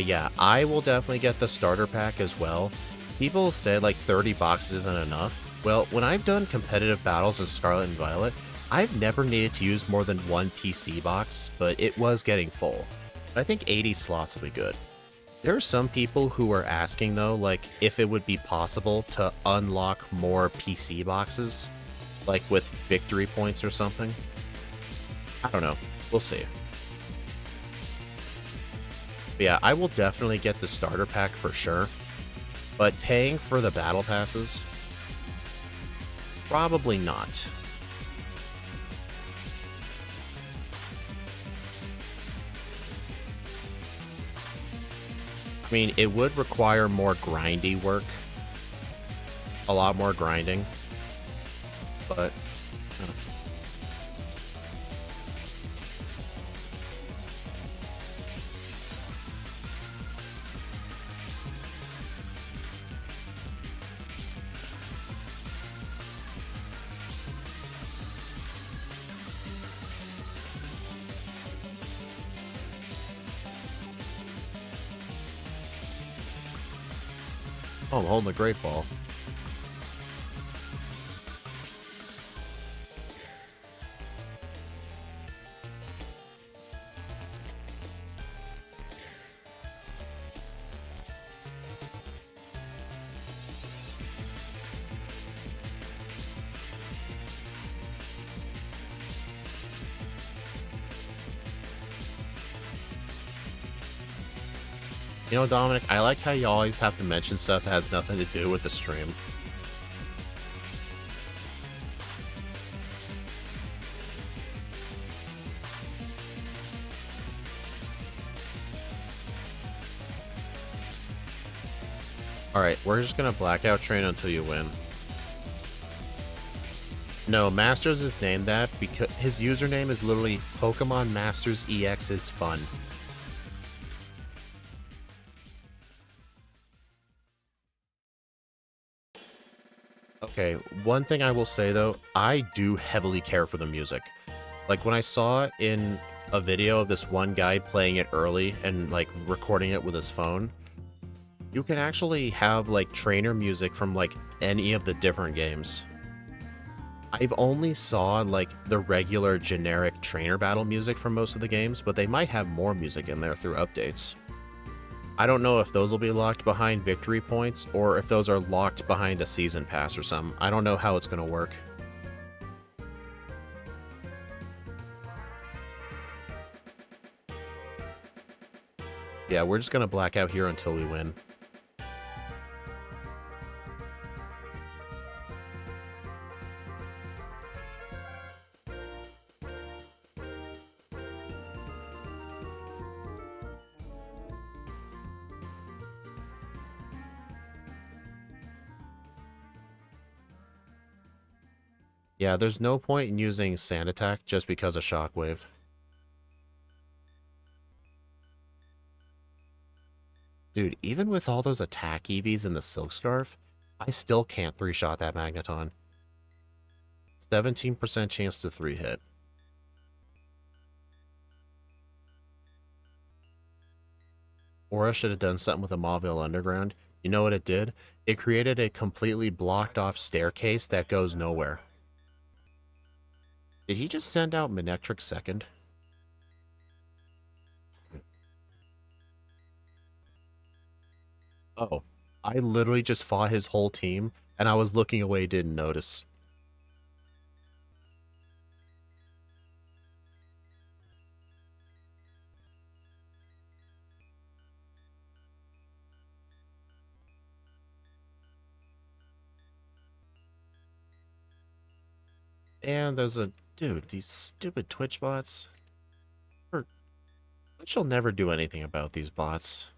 Yeah, I will definitely get the starter pack as well. People said like 30 boxes isn't enough. Well, when I've done competitive battles in Scarlet and Violet, I've never needed to use more than one PC box, but it was getting full. I think 80 slots will be good. There are some people who are asking though, like, if it would be possible to unlock more PC boxes, like with victory points or something. I don't know. We'll see. But yeah, I will definitely get the starter pack for sure. But paying for the battle passes? Probably not. I mean, it would require more grindy work. A lot more grinding. But... Oh, I'm holding a great ball. You know, Dominic, I like how you always have to mention stuff that has nothing to do with the stream. Alright, we're just gonna blackout train until you win. No, Masters is named that because his username is literally Pokemon Masters EX is fun. Okay, one thing I will say though, I do heavily care for the music. Like when I saw in a video of this one guy playing it early and like recording it with his phone, you can actually have like trainer music from like any of the different games. I've only saw like the regular generic trainer battle music from most of the games, but they might have more music in there through updates. I don't know if those will be locked behind victory points or if those are locked behind a season pass or something. I don't know how it's going to work. Yeah, we're just going to black out here until we win. Yeah, there's no point in using Sand Attack just because of Shockwave. Dude, even with all those attack EVs in the Silk Scarf, I still can't 3-shot that Magneton. 17% chance to 3-hit. Aura should have done something with a Mauville Underground. You know what it did? It created a completely blocked off staircase that goes nowhere. Did he just send out Manectric second? Oh, I literally just fought his whole team, and I was looking away, didn't notice. And there's a... Dude, these stupid Twitch bots. Twitch will never do anything about these bots.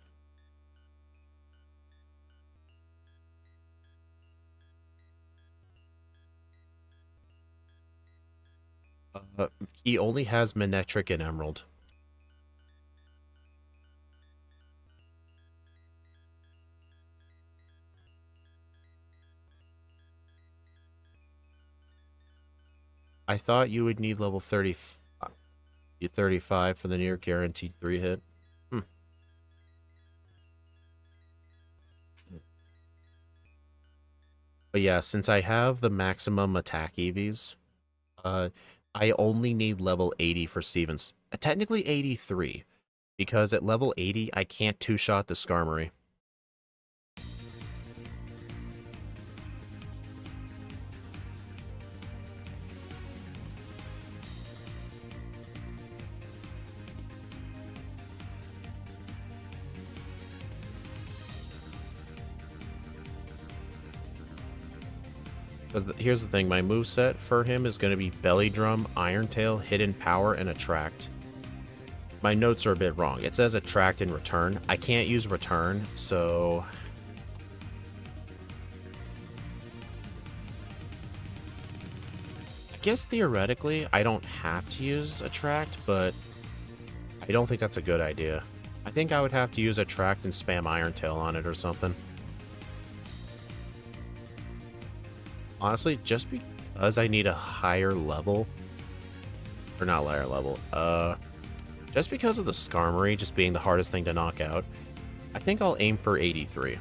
He only has Manectric and Emerald. I thought you would need level 30, 35 for the near guaranteed 3 hit. But yeah, since I have the maximum attack EVs, I only need level 80 for Stevens. Technically 83, because at level 80, I can't two-shot the Skarmory. Because here's the thing, my moveset for him is going to be Belly Drum, Iron Tail, Hidden Power, and Attract. My notes are a bit wrong. It says Attract and Return. I can't use Return, so... I guess theoretically, I don't have to use Attract, but I don't think that's a good idea. I think I would have to use Attract and spam Iron Tail on it or something. Honestly, just because I need a higher level, or not higher level, just because of the Skarmory just being the hardest thing to knock out, I think I'll aim for 83.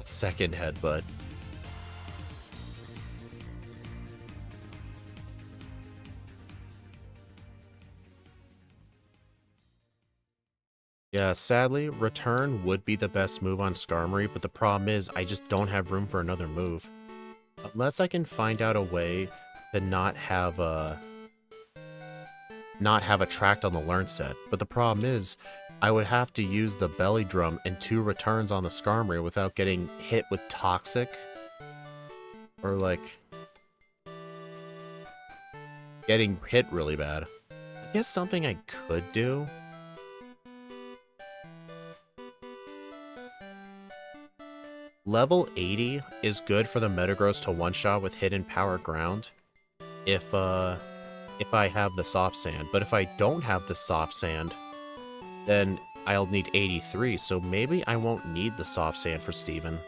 Second headbutt. Yeah, sadly, Return would be the best move on Skarmory, but the problem is I just don't have room for another move. Unless I can find out a way to not have Attract on the learn set. But the problem is, I would have to use the Belly Drum and 2 returns on the Skarmory without getting hit with Toxic. Or, like, getting hit really bad. I guess something I could do... Level 80 is good for the Metagross to one-shot with Hidden Power Ground if I have the Soft Sand. But if I don't have the Soft Sand, then I'll need 83, so maybe I won't need the Soft Sand for Steven.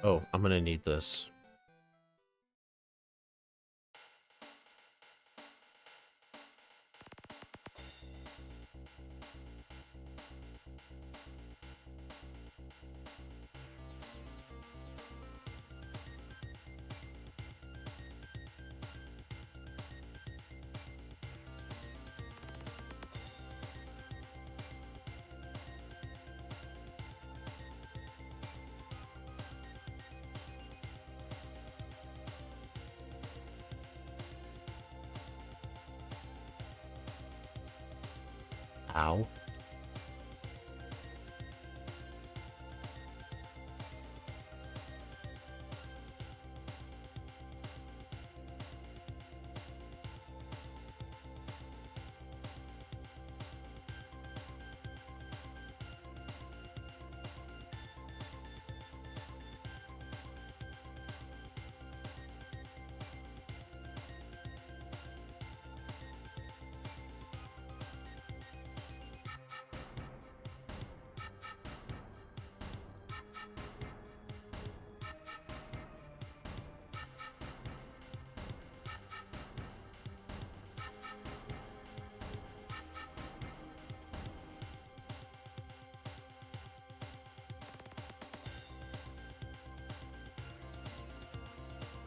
Oh, I'm gonna need this. Ow.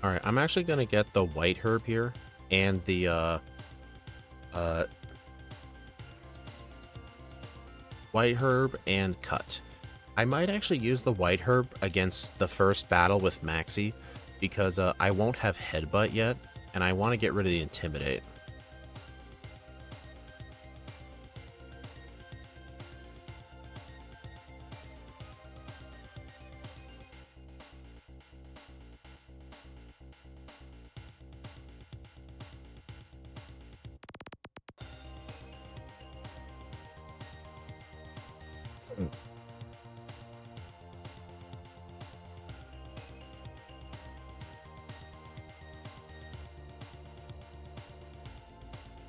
Alright, I'm actually gonna get the white herb here and the white herb and cut. I might actually use the white herb against the first battle with Maxi because I won't have headbutt yet, and I want to get rid of the intimidate.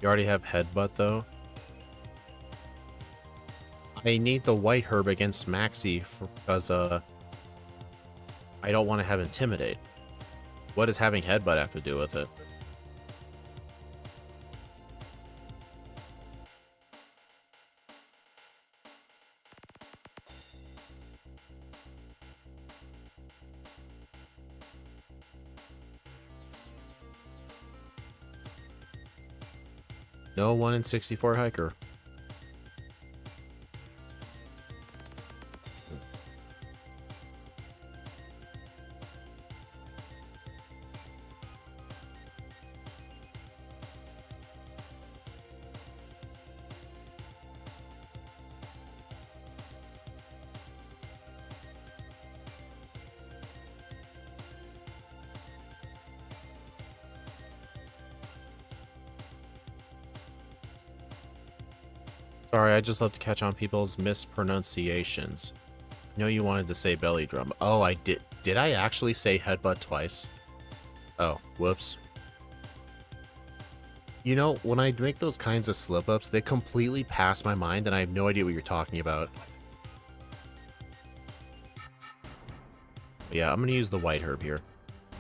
You already have headbutt though. I need the white herb against Maxi because I don't want to have intimidate. What does having headbutt have to do with it? No 1 in 64 hiker. Sorry, I just love to catch on people's mispronunciations. I know you wanted to say belly drum. Oh, I did. Did I actually say headbutt twice? Oh, whoops. You know, when I make those kinds of slip-ups, they completely pass my mind, and I have no idea what you're talking about. But yeah, I'm going to use the white herb here.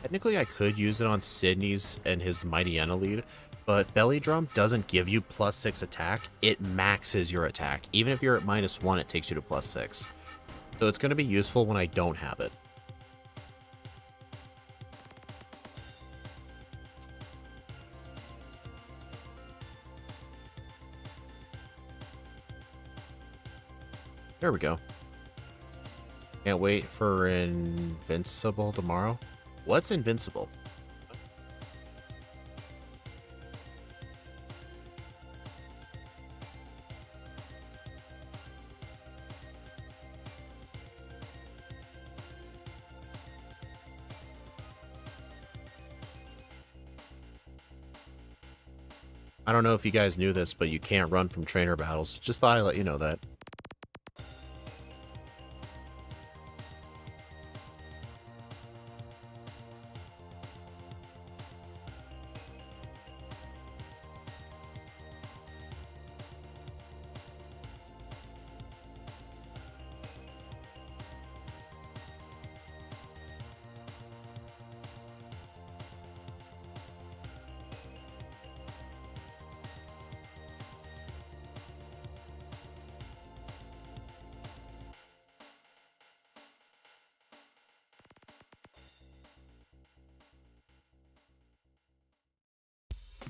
Technically, I could use it on Sydney's and his Mighty Enelid, but Belly Drum doesn't give you +6 attack. It maxes your attack. Even if you're at -1, it takes you to +6. So it's going to be useful when I don't have it. There we go. Can't wait for Invincible tomorrow. What's Invincible? I don't know if you guys knew this, but you can't run from trainer battles. Just thought I'd let you know that.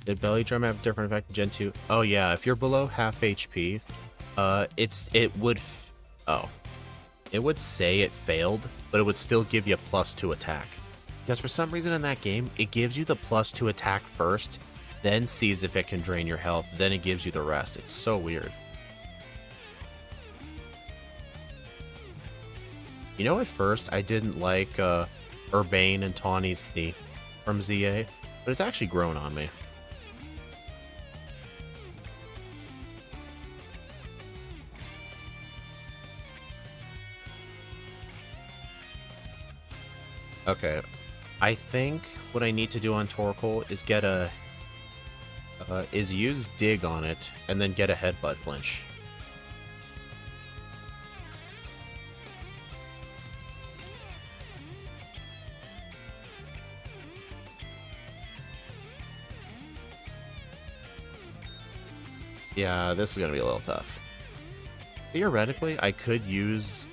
Did Belly Drum have a different effect in Gen 2? Oh yeah, if you're below half HP, it would say it failed, but it would still give you a +2 attack. Because for some reason in that game, it gives you the +2 attack first, then sees if it can drain your health, then it gives you the rest. It's so weird. You know, at first, I didn't like Urbane and Tawny's theme from ZA, but it's actually grown on me. Okay, I think what I need to do on Torkoal is get a is use Dig on it and then get a headbutt flinch. Yeah, this is gonna be a little tough. Theoretically, I could use...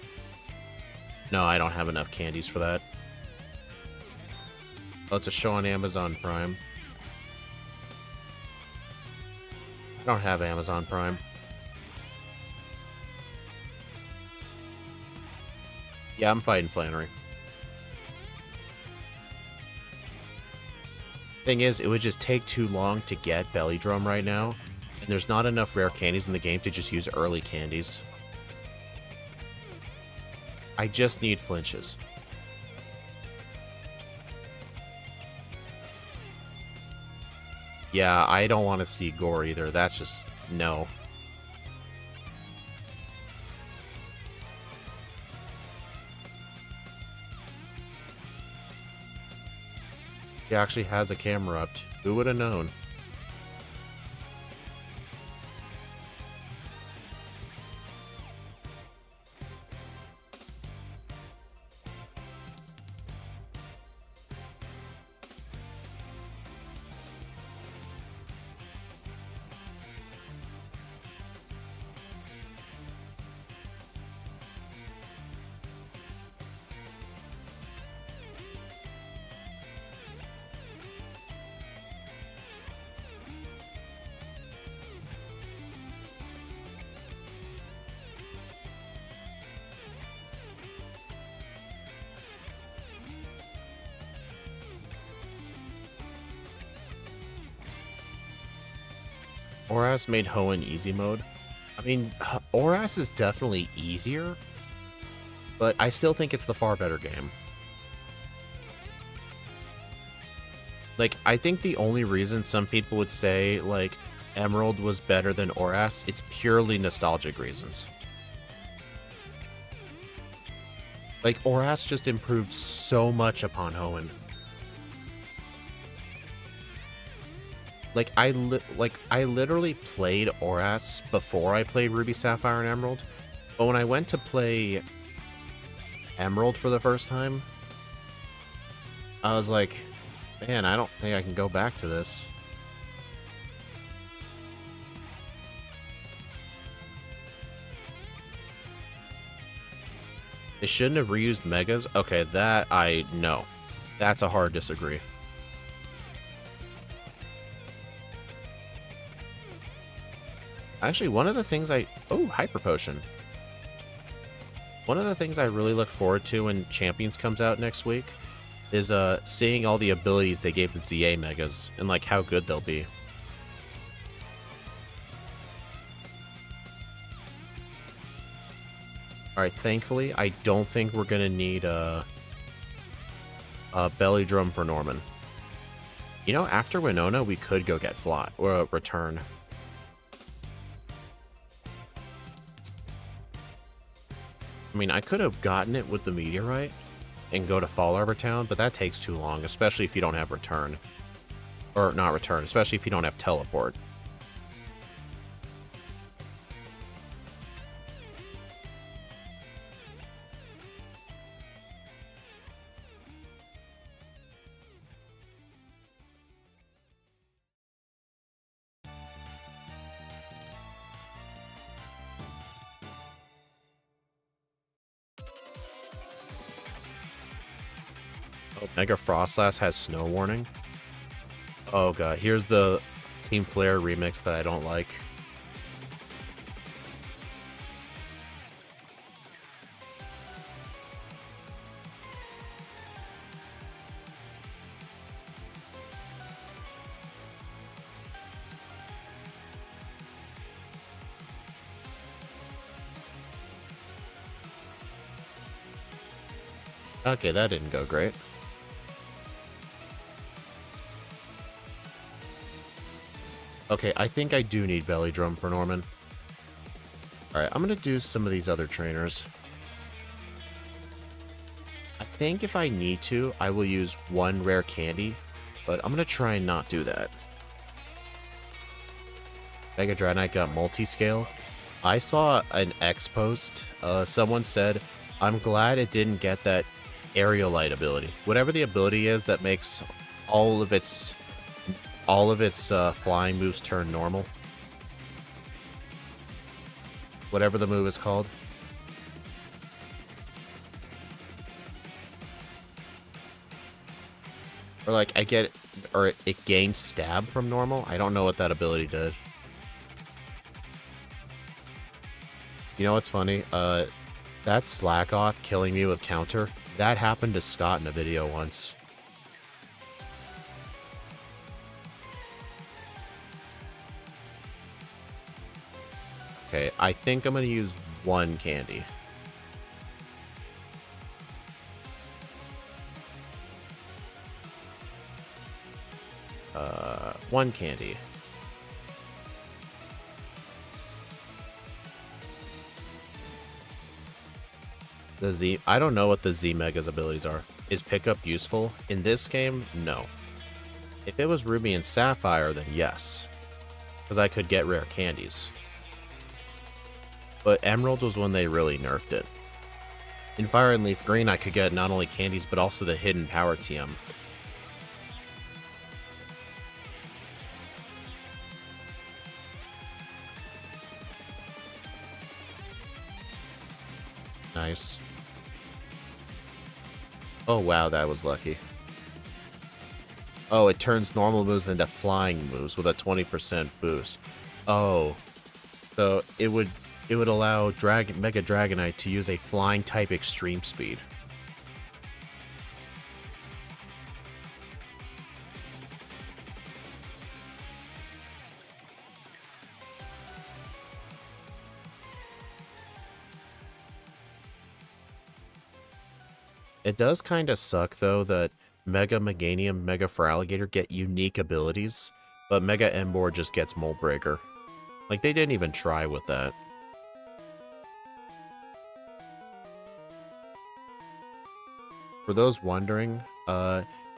No, I don't have enough candies for that. Oh, it's a show on Amazon Prime. I don't have Amazon Prime. Yeah, I'm fighting Flannery. Thing is, it would just take too long to get Belly Drum right now, and there's not enough rare candies in the game to just use early candies. I just need flinches. Yeah, I don't want to see gore either. That's just... no. He actually has a camera up. Who would have known? Oras made Hoenn easy mode. I mean, Oras is definitely easier, but I still think it's the far better game. Like, I think the only reason some people would say, like, Emerald was better than Oras, it's purely nostalgic reasons. Like, Oras just improved so much upon Hoenn. Like, I literally played Oras before I played Ruby, Sapphire, and Emerald. But when I went to play Emerald for the first time, I was like, man, I don't think I can go back to this. They shouldn't have reused Megas? Okay, that I know. That's a hard disagree. Actually, one of the things oh, Hyper Potion. One of the things I really look forward to when Champions comes out next week is seeing all the abilities they gave the ZA Megas and like how good they'll be. Alright, thankfully, I don't think we're gonna need a Belly Drum for Norman. You know, after Winona, we could go get Fly or Return. I mean, I could have gotten it with the Meteorite and go to Fall Arbor Town, but that takes too long, especially if you don't have Return. Or, not Return, especially if you don't have Teleport. Oh, Mega Frostlass has Snow Warning. Oh god, here's the Team Flare remix that I don't like. Okay, that didn't go great. Okay, I think I do need Belly Drum for Norman. Alright, I'm gonna do some of these other trainers. I think if I need to, I will use one rare candy, but I'm gonna try and not do that. Mega Dragonite got multi-scale. I saw an X post. Someone said, I'm glad it didn't get that aerial light ability. Whatever the ability is that makes all of its flying moves turn normal. Whatever the move is called. Or like or it gained stab from normal. I don't know what that ability did. You know what's funny? That Slackoth killing me with counter, that happened to Scott in a video once. Okay, I think I'm gonna use one candy. One candy. The Z, I don't know what the Z Mega's abilities are. Is pickup useful? In this game, no. If it was Ruby and Sapphire, then yes. Because I could get rare candies. But Emerald was when they really nerfed it. In Fire and Leaf Green, I could get not only candies, but also the hidden power TM. Nice. Oh wow, that was lucky. Oh, it turns normal moves into flying moves with a 20% boost. Oh, so it would allow Mega Dragonite to use a flying type extreme speed. It does kind of suck, though, that Mega Meganium, Mega Feraligatr get unique abilities, but Mega Emboar just gets Mold Breaker. Like, they didn't even try with that. For those wondering,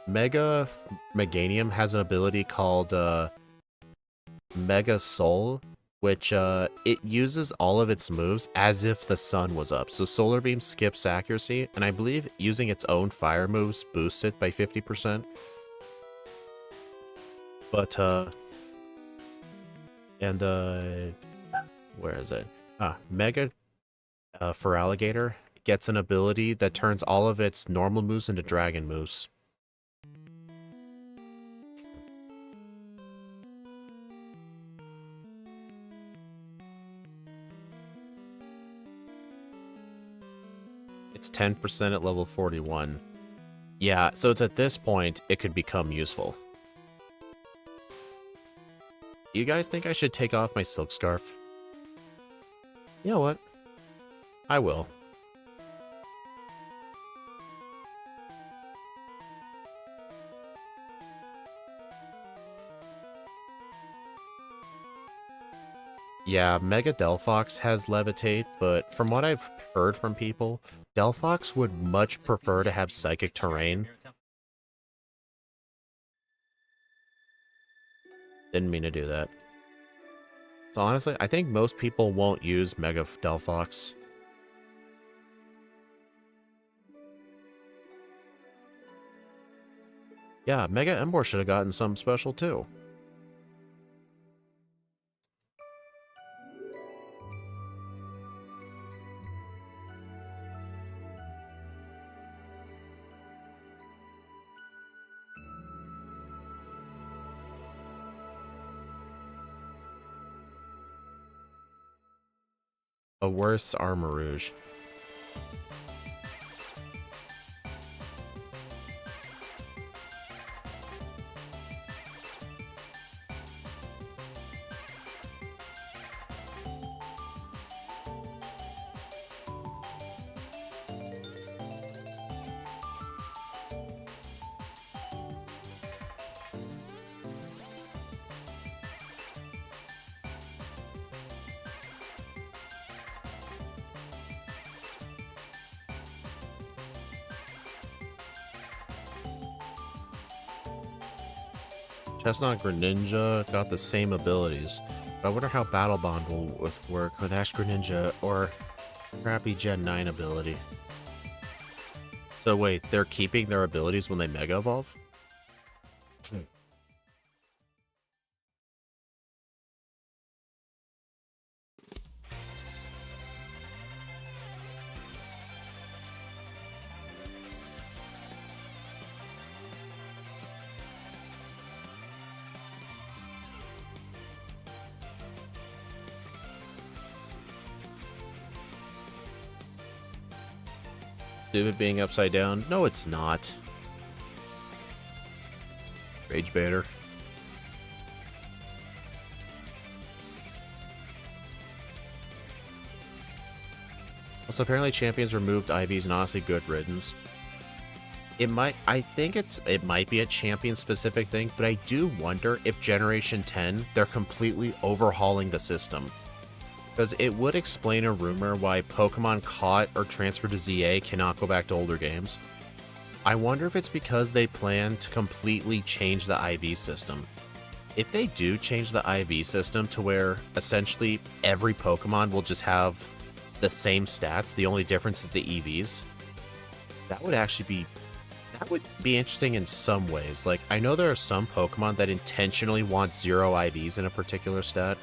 Mega Meganium has an ability called Mega Soul, which it uses all of its moves as if the sun was up. So Solar Beam skips accuracy, and I believe using its own fire moves boosts it by 50%. But, where is it? Mega Feraligatr gets an ability that turns all of its normal moves into dragon moves. It's 10% at level 41. Yeah, so it's at this point, it could become useful. You guys think I should take off my silk scarf? You know what? I will. Yeah, Mega Delphox has Levitate, but from what I've heard from people, Delphox would much prefer to have Psychic Terrain. Didn't mean to do that. So honestly, I think most people won't use Mega Delphox. Yeah, Mega Emboar should have gotten some special too. A worse Armarouge. Chestnut Greninja got the same abilities, but I wonder how Battle Bond will work with Ash Greninja or crappy Gen 9 ability. So wait, they're keeping their abilities when they Mega Evolve? Stupid being upside down. No, it's not. Rage baiter. Also, apparently champions removed IVs and honestly good riddance. I think it might be a champion specific thing, but I do wonder if Generation 10, they're completely overhauling the system. Because it would explain a rumor why Pokemon caught or transferred to ZA cannot go back to older games. I wonder if it's because they plan to completely change the IV system. If they do change the IV system to where essentially every Pokemon will just have the same stats, the only difference is the EVs, that would be interesting in some ways. Like, I know there are some Pokemon that intentionally want 0 IVs in a particular stat.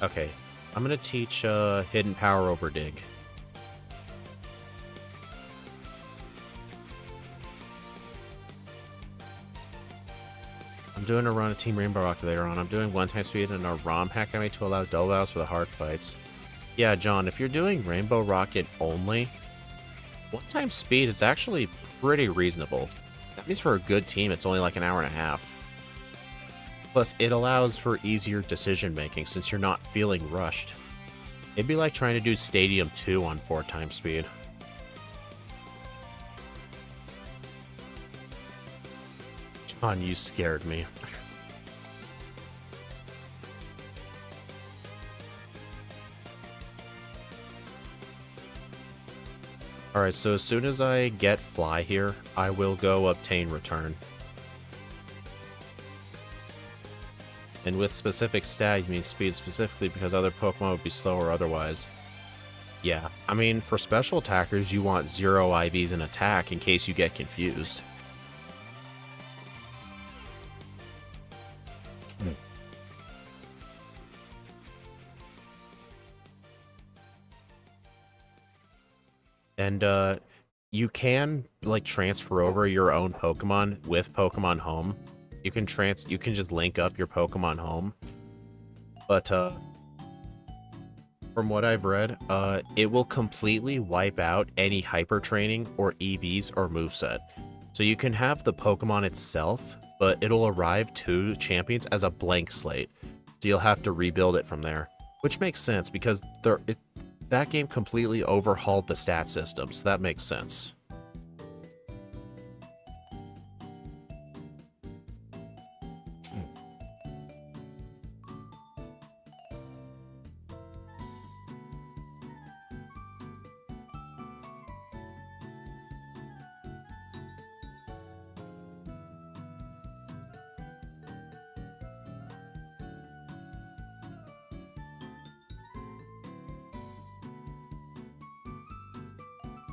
Okay, I'm gonna teach Hidden Power over Dig. I'm doing a run of Team Rainbow Rocket later on. I'm doing 1x speed and a ROM hack I made to allow double battles for the hard fights. Yeah, John, if you're doing Rainbow Rocket only, 1x speed is actually pretty reasonable. That means for a good team, it's only like an hour and a half. Plus, it allows for easier decision making since you're not feeling rushed. It'd be like trying to do Stadium 2 on 4x speed. John, you scared me. Alright, so as soon as I get Fly here, I will go obtain Return. And with specific stat, you mean speed specifically because other Pokemon would be slower otherwise. Yeah, I mean, for special attackers, you want 0 IVs in attack in case you get confused. And, you can, like, transfer over your own Pokemon with Pokemon Home. You can just link up your Pokemon Home. But, from what I've read, it will completely wipe out any hyper training or EVs or moveset. So you can have the Pokemon itself, but it'll arrive to champions as a blank slate. So you'll have to rebuild it from there. Which makes sense because that game completely overhauled the stat system, so that makes sense.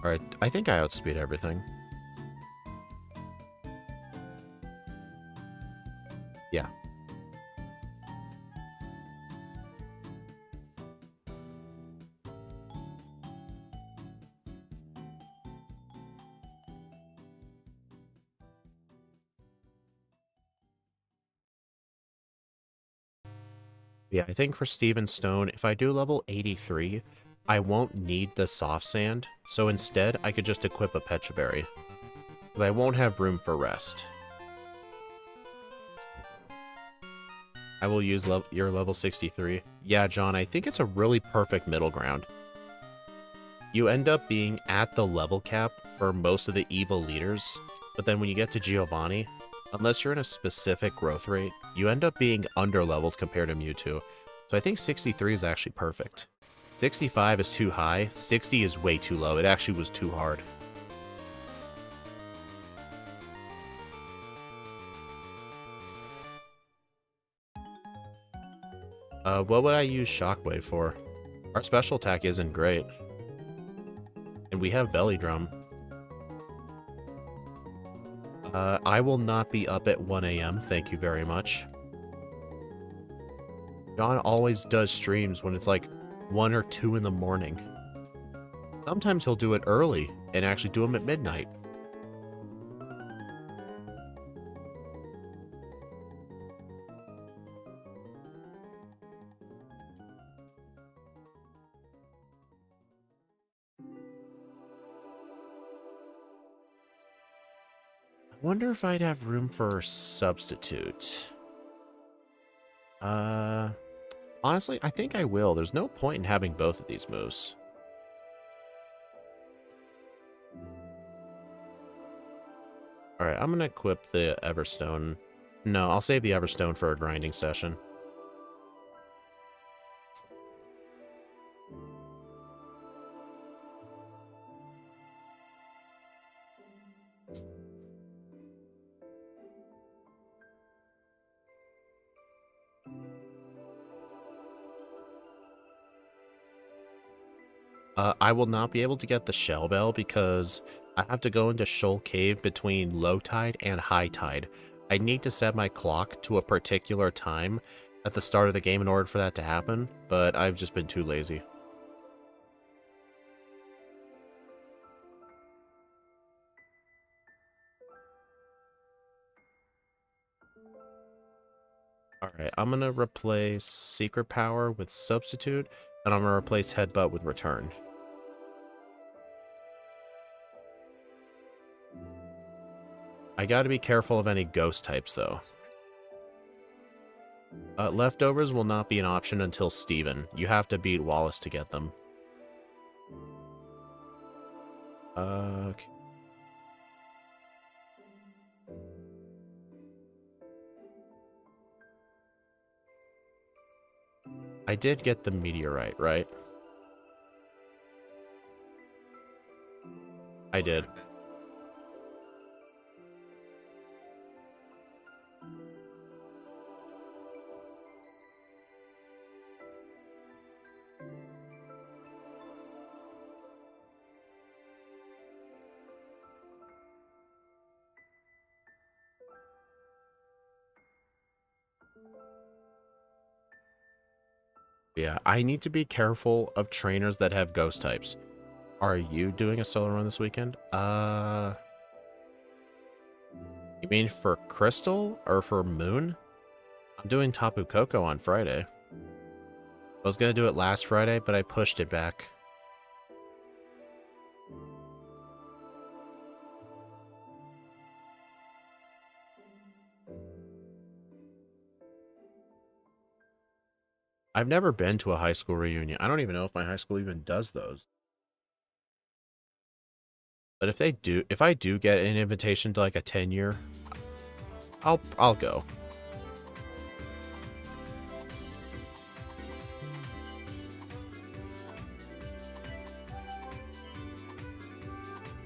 Alright, I think I outspeed everything. Yeah. Yeah, I think for Steven Stone, if I do level 83, I won't need the soft sand, so instead I could just equip a Pecha Berry. Because I won't have room for rest. I will use your level 63. Yeah, John, I think it's a really perfect middle ground. You end up being at the level cap for most of the evil leaders, but then when you get to Giovanni, unless you're in a specific growth rate, you end up being underleveled compared to Mewtwo. So I think 63 is actually perfect. 65 is too high, 60 is way too low. It actually was too hard. What would I use Shockwave for? Our special attack isn't great. And we have Belly Drum. I will not be up at 1 AM, thank you very much. John always does streams when it's like 1 or 2 in the morning. Sometimes he'll do it early and actually do them at midnight. Wonder if I'd have room for substitute. Honestly, I think I will. There's no point in having both of these moves. Alright, I'm gonna equip the Everstone. No, I'll save the Everstone for a grinding session. I will not be able to get the Shell Bell because I have to go into Shoal Cave between low tide and high tide. I need to set my clock to a particular time at the start of the game in order for that to happen, but I've just been too lazy. Alright, I'm gonna replace Secret Power with Substitute, and I'm gonna replace Headbutt with Return. I gotta be careful of any ghost types, though. Leftovers will not be an option until Steven. You have to beat Wallace to get them. Okay. I did get the meteorite, right? I did. Yeah, I need to be careful of trainers that have ghost types. Are you doing a solo run this weekend? You mean for Crystal or for Moon? I'm doing Tapu Koko on Friday. I was gonna do it last Friday, but I pushed it back. I've never been to a high school reunion. I don't even know if my high school even does those. But if I do get an invitation to like a 10-year, I'll go.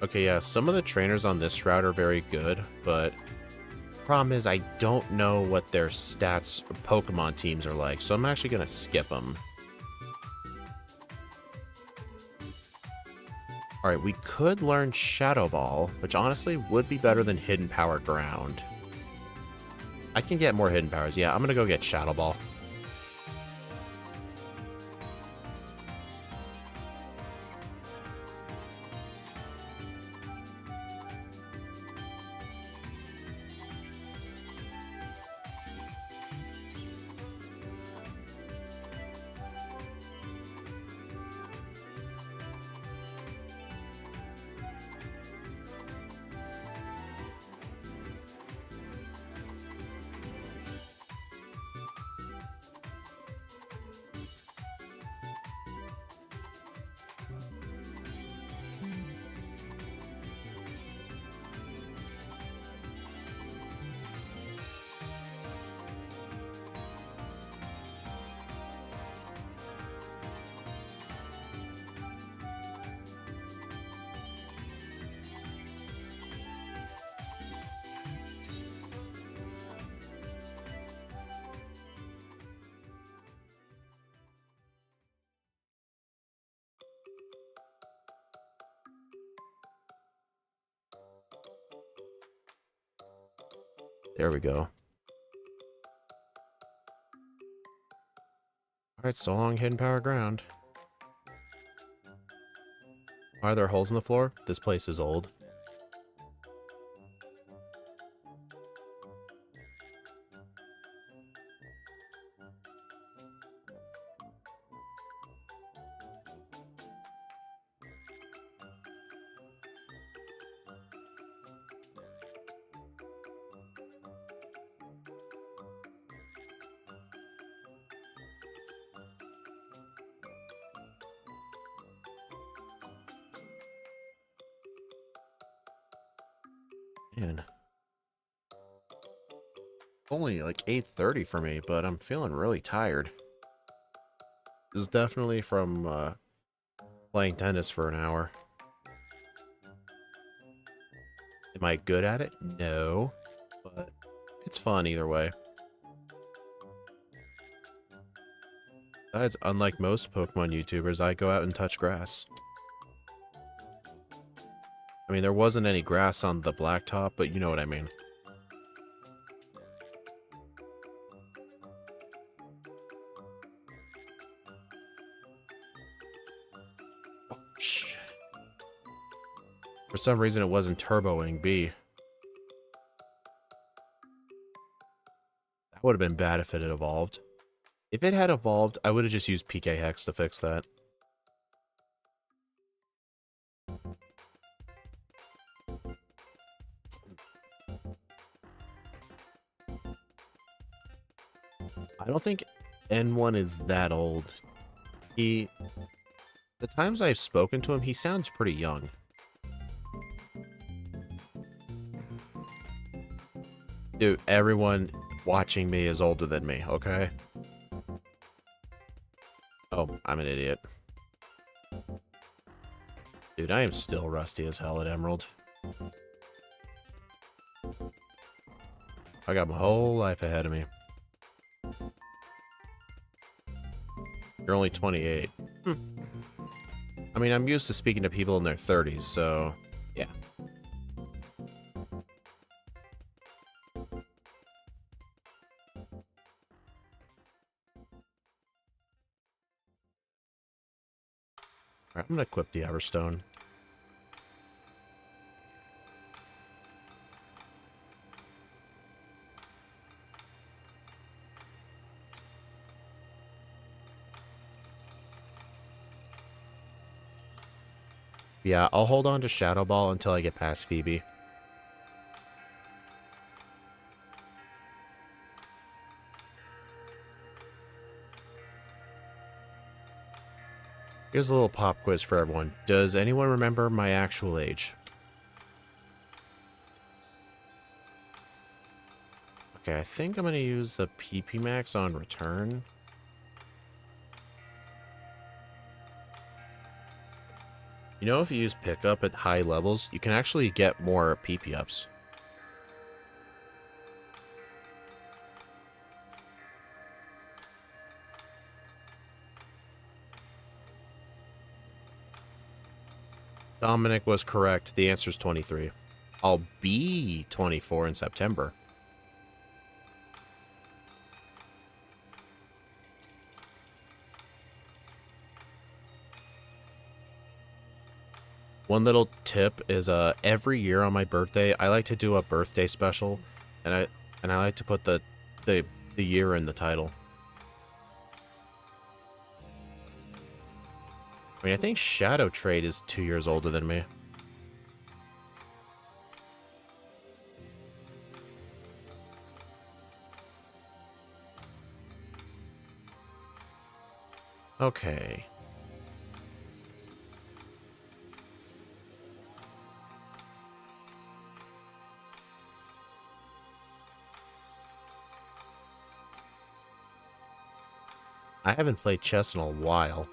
Okay, yeah, some of the trainers on this route are very good, but problem is I don't know what their stats or Pokemon teams are like, so I'm actually gonna skip them. Alright, we could learn Shadow Ball, which honestly would be better than Hidden Power Ground. I can get more Hidden Powers. Yeah, I'm gonna go get Shadow Ball. There we go. Alright, so long, Hidden Power Ground. Are there holes in the floor? This place is old. Man. Only like 8:30 for me, but I'm feeling really tired. This is definitely from playing tennis for an hour. Am I good at it? No. But it's fun either way. Besides, unlike most Pokemon YouTubers, I go out and touch grass. I mean, there wasn't any grass on the blacktop, but you know what I mean. Oh, shit. For some reason, it wasn't turboing B. That would have been bad if it had evolved. If it had evolved, I would have just used PK Hex to fix that. I don't think N1 is that old. The times I've spoken to him, he sounds pretty young. Dude, everyone watching me is older than me, okay? Oh, I'm an idiot. Dude, I am still rusty as hell at Emerald. I got my whole life ahead of me. You're only 28. I mean, I'm used to speaking to people in their 30s, so yeah. Alright, I'm gonna equip the Everstone. Yeah, I'll hold on to Shadow Ball until I get past Phoebe. Here's a little pop quiz for everyone. Does anyone remember my actual age? Okay, I think I'm going to use the PP Max on return. You know, if you use pickup at high levels, you can actually get more PP ups. Dominic was correct. The answer is 23. I'll be 24 in September. One little tip is every year on my birthday, I like to do a birthday special, and I like to put the year in the title. I mean, I think Shadow Trade is 2 years older than me. Okay. I haven't played chess in a while.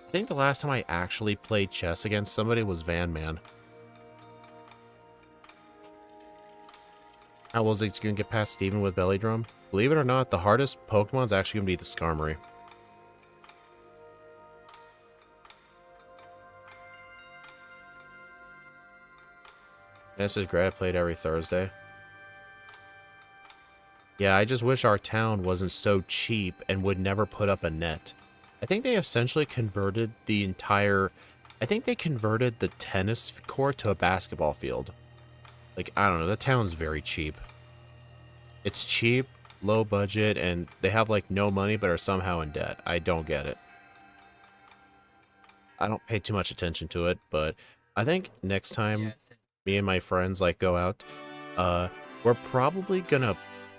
I think the last time I actually played chess against somebody was Van Man. How will Zigzagoon get past Steven with Belly Drum? Believe it or not, the hardest Pokemon's actually going to be the Skarmory. This is great. I played every Thursday. Yeah, I just wish our town wasn't so cheap and would never put up a net. I think they essentially converted the entire... I think they converted the tennis court to a basketball field. Like, I don't know. The town's very cheap. It's cheap, low budget, and they have, like, no money but are somehow in debt. I don't get it. I don't pay too much attention to it, but I think next time me and my friends, like, go out, we're probably gonna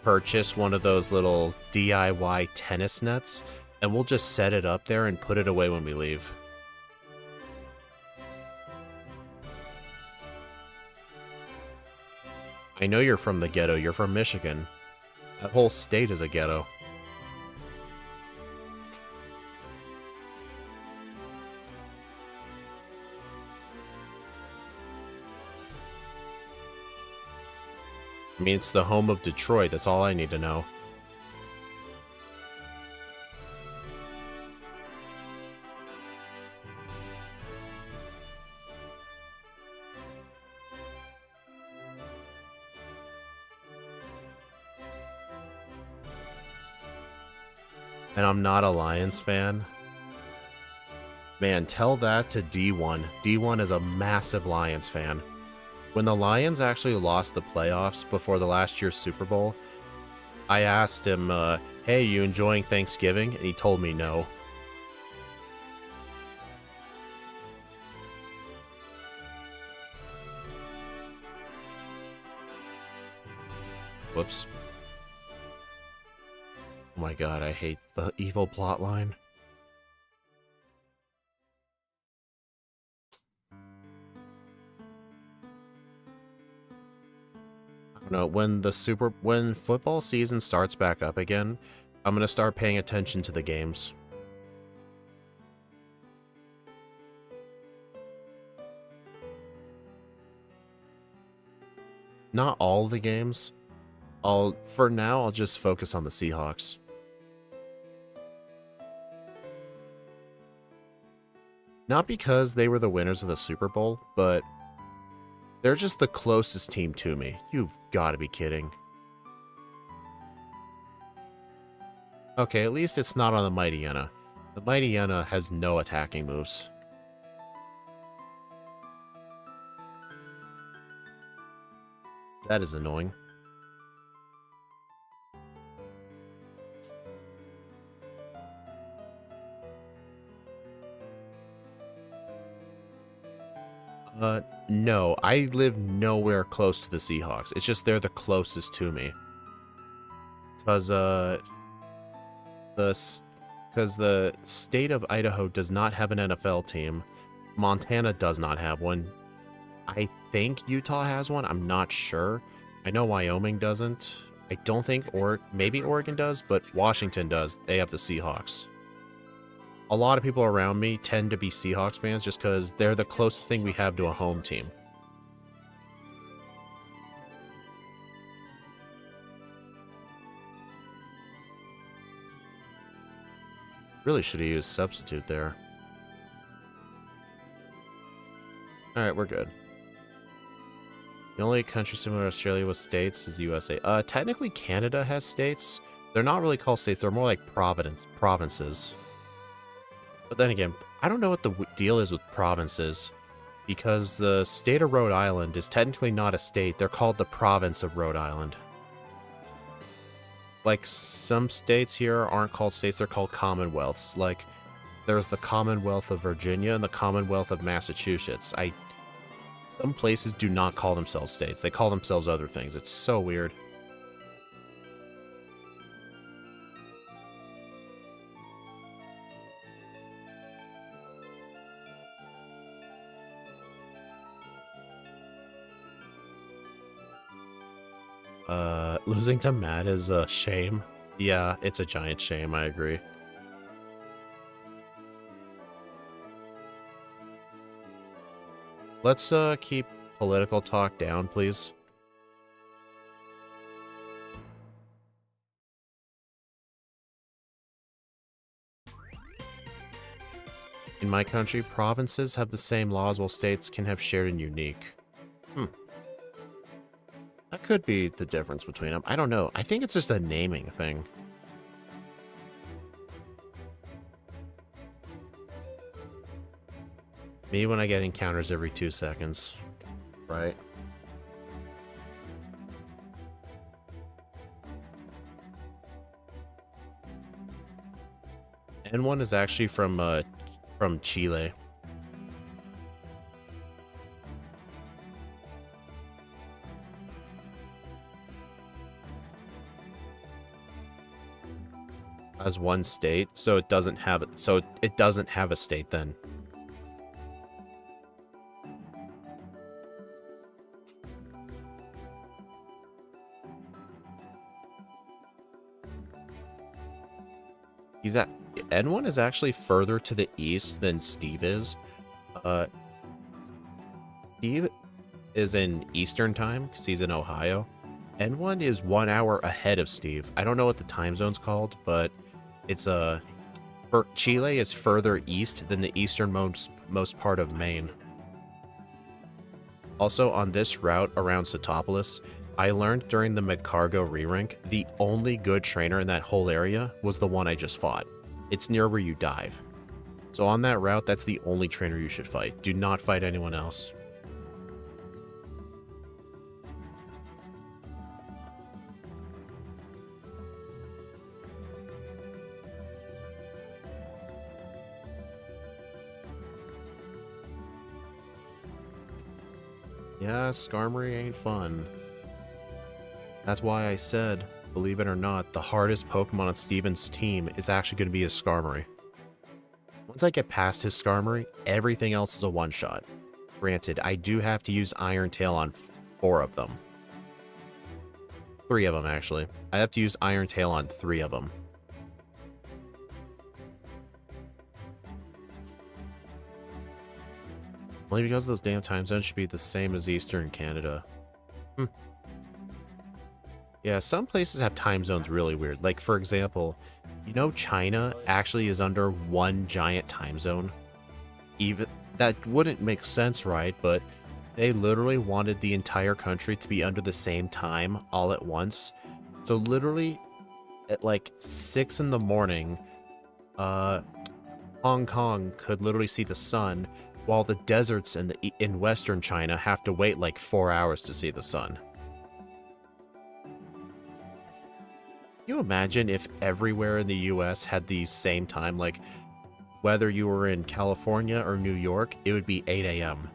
purchase one of those little DIY tennis nets, and we'll just set it up there and put it away when we leave. I know you're from the ghetto. You're from Michigan. That whole state is a ghetto. I mean, it's the home of Detroit. That's all I need to know. And I'm not a Lions fan. Man, tell that to D1. D1 is a massive Lions fan. When the Lions actually lost the playoffs before the last year's Super Bowl, I asked him, hey, you enjoying Thanksgiving? And he told me no. Whoops. Oh my god, I hate the evil plotline. No, when football season starts back up again, I'm gonna start paying attention to the games. Not all the games. For now, I'll just focus on the Seahawks. Not because they were the winners of the Super Bowl, but they're just the closest team to me. You've got to be kidding. Okay, at least it's not on the Mighty Yenna. The Mighty Yenna has no attacking moves. That is annoying. No, I live nowhere close to the Seahawks. It's just they're the closest to me. Because, the state of Idaho does not have an NFL team. Montana does not have one. I think Utah has one. I'm not sure. I know Wyoming doesn't. I don't think, maybe Oregon does, but Washington does. They have the Seahawks. A lot of people around me tend to be Seahawks fans just because they're the closest thing we have to a home team. Really should have used substitute there. Alright, we're good. The only country similar to Australia with states is the USA. Technically Canada has states. They're not really called states, they're more like provinces. But then again, I don't know what the deal is with provinces, because the state of Rhode Island is technically not a state. They're called the province of Rhode Island. Like, some states here aren't called states, they're called commonwealths. Like, there's the Commonwealth of Virginia and the Commonwealth of Massachusetts. Some places do not call themselves states. They call themselves other things. It's so weird. Losing to Matt is a shame. Yeah, it's a giant shame, I agree. Let's keep political talk down, please. In my country, provinces have the same laws while states can have shared and unique. That could be the difference between them. I don't know. I think it's just a naming thing. Me when I get encounters every 2 seconds. Right? N1 is actually from Chile. as one state, so it doesn't have a state then. N1 is actually further to the east than Steve is. Steve is in Eastern time because he's in Ohio. N1 is 1 hour ahead of Steve. I don't know what the time zone's called, but it's Chile is further east than the easternmost part of Maine. Also, on this route around Setopolis, I learned during the McCargo re-rank, the only good trainer in that whole area was the one I just fought. It's near where you dive. So on that route, that's the only trainer you should fight. Do not fight anyone else. Yeah, Skarmory ain't fun. That's why I said, believe it or not, the hardest Pokemon on Steven's team is actually going to be his Skarmory. Once I get past his Skarmory, everything else is a one-shot. Granted, I do have to use Iron Tail on 4 of them. 3 of them, actually. I have to use Iron Tail on 3 of them. Only because those damn time zones should be the same as Eastern Canada. Yeah, some places have time zones really weird. Like, for example, you know China actually is under one giant time zone? That wouldn't make sense, right? But they literally wanted the entire country to be under the same time all at once. So literally, at like 6 in the morning, Hong Kong could literally see the sun, while the deserts in Western China have to wait like 4 hours to see the sun. Can you imagine if everywhere in the US had the same time? Like, whether you were in California or New York, it would be 8 a.m.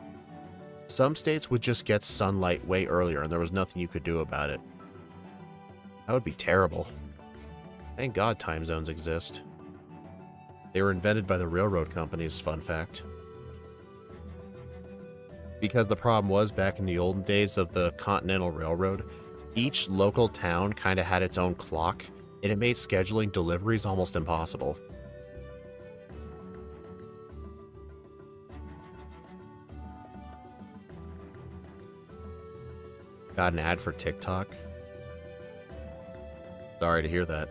Some states would just get sunlight way earlier and there was nothing you could do about it. That would be terrible. Thank God time zones exist. They were invented by the railroad companies, fun fact. Because the problem was, back in the olden days of the Continental Railroad, each local town kind of had its own clock, and it made scheduling deliveries almost impossible. Got an ad for TikTok? Sorry to hear that.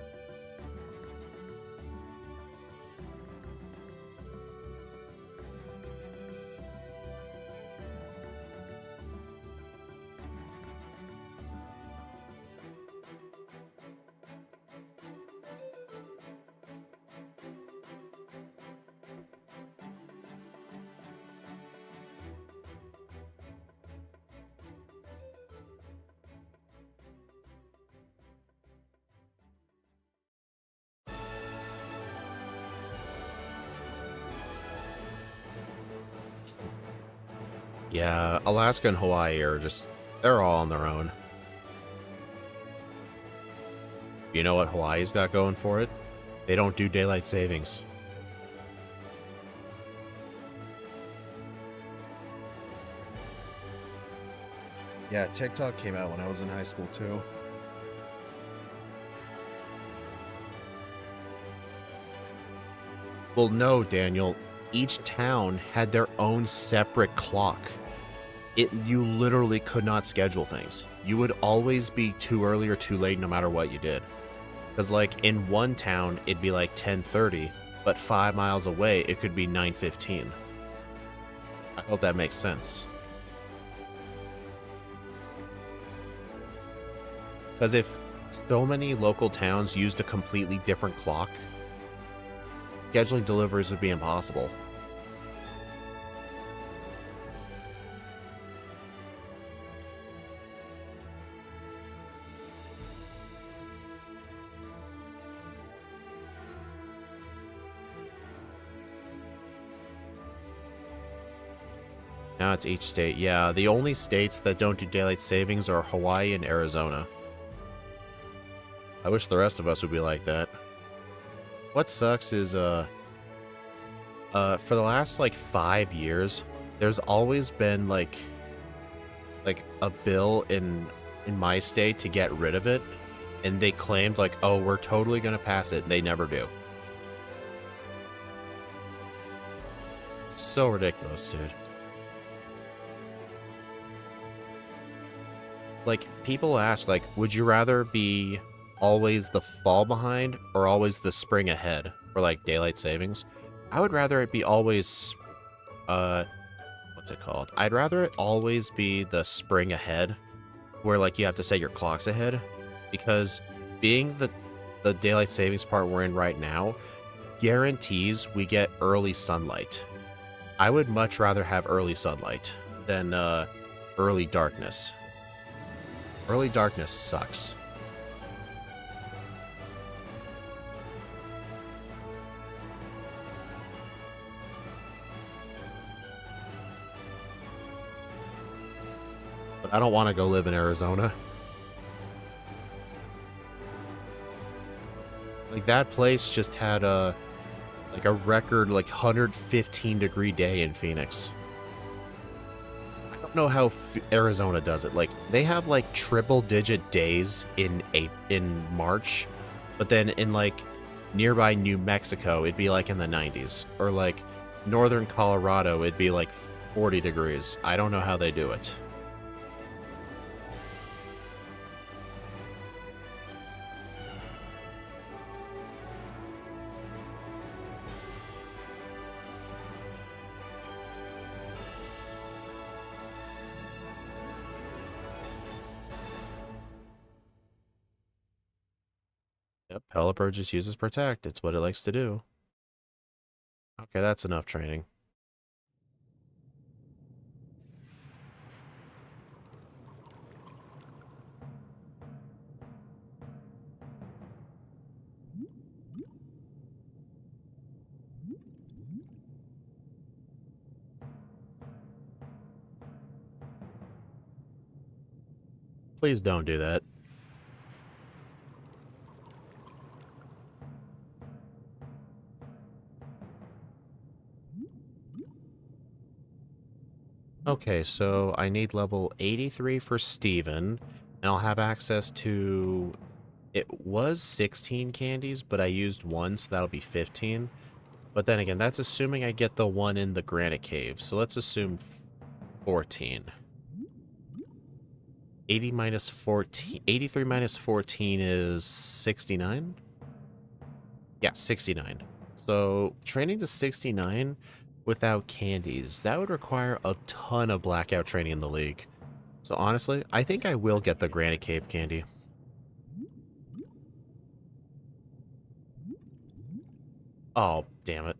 Yeah, Alaska and Hawaii are they're all on their own. You know what Hawaii's got going for it? They don't do daylight savings. Yeah, TikTok came out when I was in high school too. Well, no, Daniel. Each town had their own separate clock. You literally could not schedule things. You would always be too early or too late no matter what you did. Because like in one town, it'd be like 10:30, but 5 miles away, it could be 9:15. I hope that makes sense. Because if so many local towns used a completely different clock, scheduling deliveries would be impossible. Now it's each state. Yeah, the only states that don't do daylight savings are Hawaii and Arizona. I wish the rest of us would be like that. What sucks is, for the last, like, 5 years, there's always been, like a bill in my state to get rid of it, and they claimed, like, oh, we're totally gonna pass it, and they never do. So ridiculous, dude. Like, people ask, like, would you rather be always the fall behind or always the spring ahead for, like, daylight savings? I would rather it be always, what's it called? I'd rather it always be the spring ahead, where, like, you have to set your clocks ahead, because being the daylight savings part we're in right now guarantees we get early sunlight. I would much rather have early sunlight than, early darkness. Early darkness sucks. But I don't want to go live in Arizona. Like, that place just had a record, like, 115-degree day in Phoenix. I don't know how Arizona does it. Like, they have, like, triple-digit days in March, but then in, like, nearby New Mexico, it'd be, like, in the 90s. Or, like, northern Colorado, it'd be, like, 40 degrees. I don't know how they do it. Yep, Pelipper just uses Protect. It's what it likes to do. Okay, that's enough training. Please don't do that. Okay, so I need level 83 for Steven, and I'll have access to... It was 16 candies, but I used one, so that'll be 15. But then again, that's assuming I get the one in the Granite Cave, so let's assume 14. 80 minus 14... 83 minus 14 is 69? Yeah, 69. So, training to 69 without candies, that would require a ton of blackout training in the league. So honestly, I think I will get the Granite Cave candy. Oh, damn it.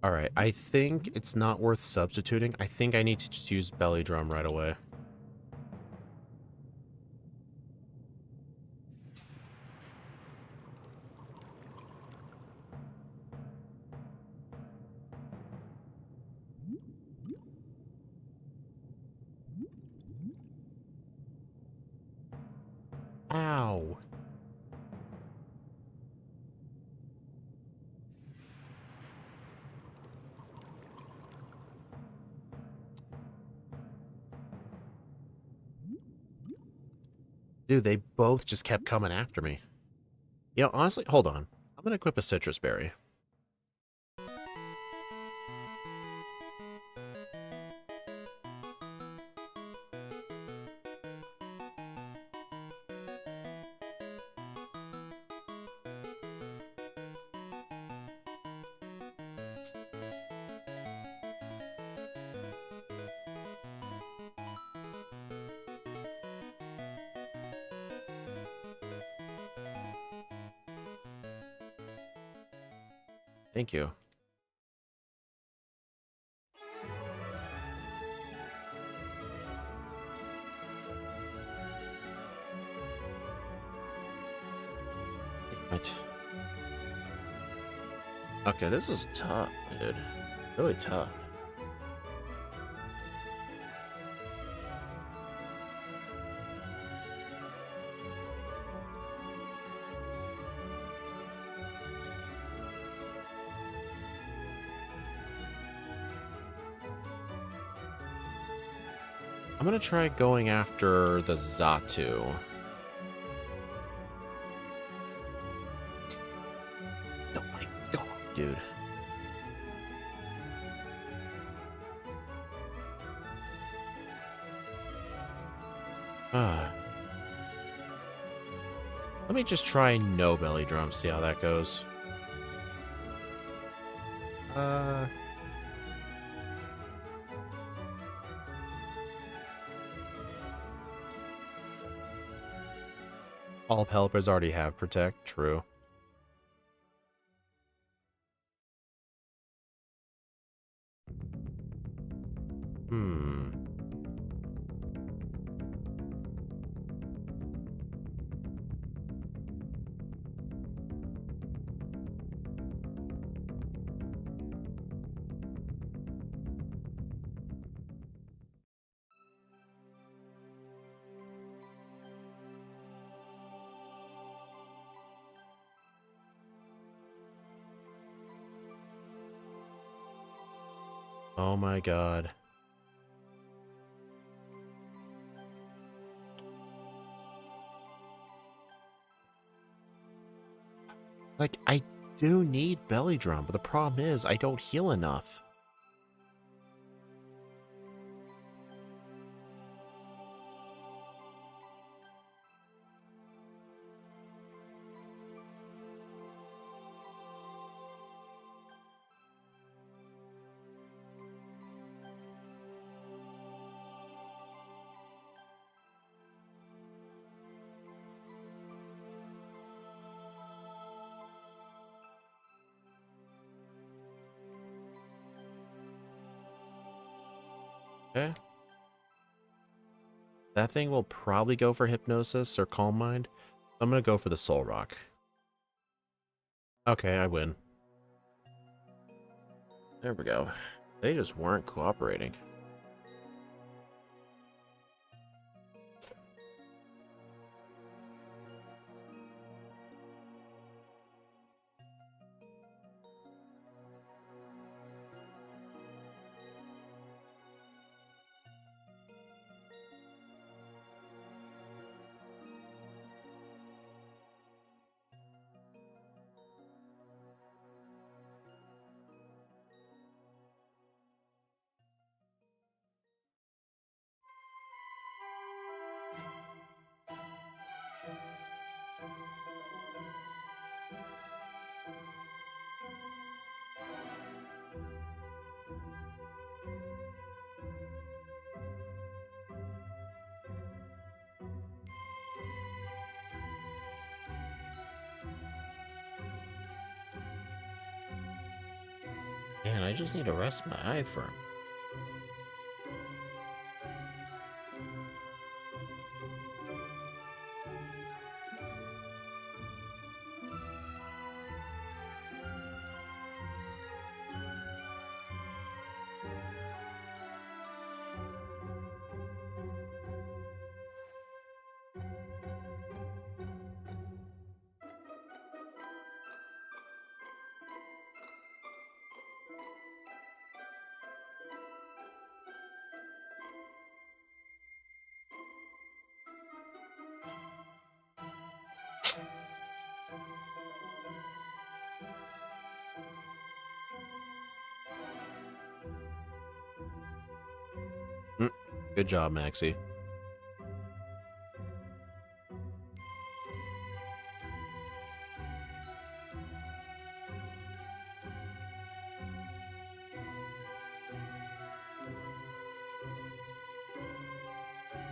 Alright, I think it's not worth substituting. I think I need to just use Belly Drum right away. Ow. Dude, they both just kept coming after me. You know, honestly, hold on. I'm gonna equip a Citrus Berry. Thank you. Damn it. Okay, this is tough, dude. Really tough. I'm gonna try going after the Zatu. Oh my god, dude. Let me just try no belly drum, see how that goes. All helpers already have protect, true. Oh my god. Like, I do need belly drum, but the problem is I don't heal enough. Okay. That thing will probably go for Hypnosis or Calm Mind. I'm gonna go for the Soul Rock. Okay, I win. There we go. They just weren't cooperating. Man, I just need to rest my eye firm. Good job, Maxie.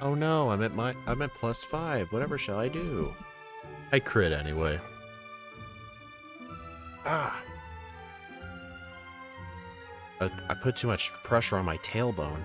Oh no, I'm at +5. Whatever shall I do? I crit anyway. Ah. I put too much pressure on my tailbone.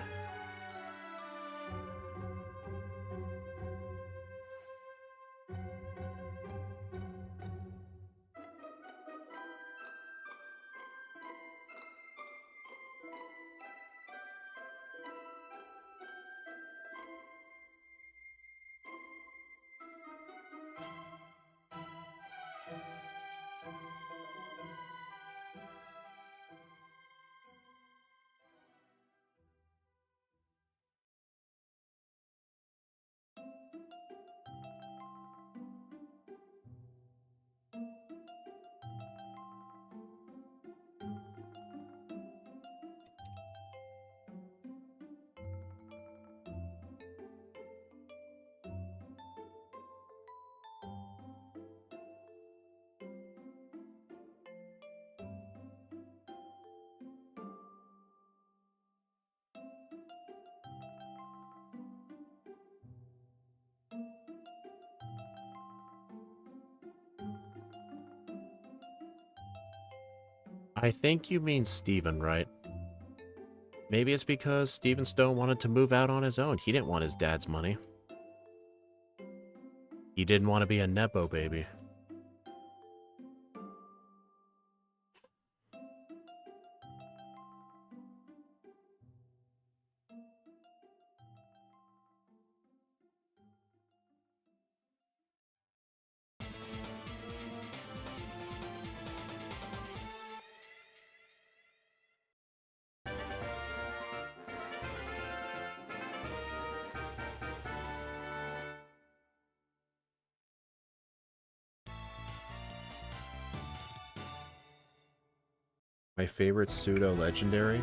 I think you mean Steven, right? Maybe it's because Steven Stone wanted to move out on his own. He didn't want his dad's money. He didn't want to be a Nepo baby. My favorite pseudo-legendary?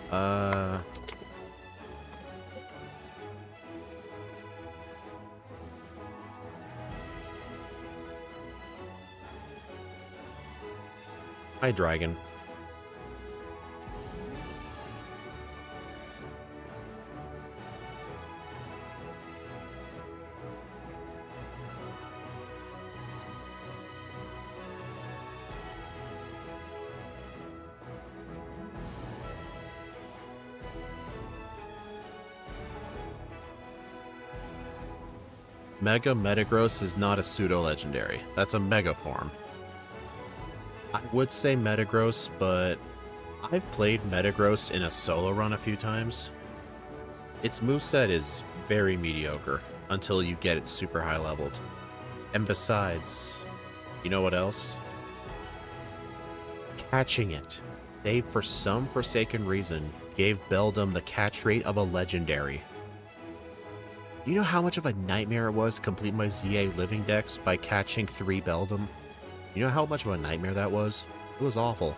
Hi, Dragon. Mega Metagross is not a pseudo-legendary. That's a Mega form. I would say Metagross, but I've played Metagross in a solo run a few times. Its moveset is very mediocre until you get it super high leveled. And besides, you know what else? Catching it. They, for some forsaken reason, gave Beldum the catch rate of a legendary. You know how much of a nightmare it was to complete my ZA living dex by catching 3 Beldum? You know how much of a nightmare that was? It was awful.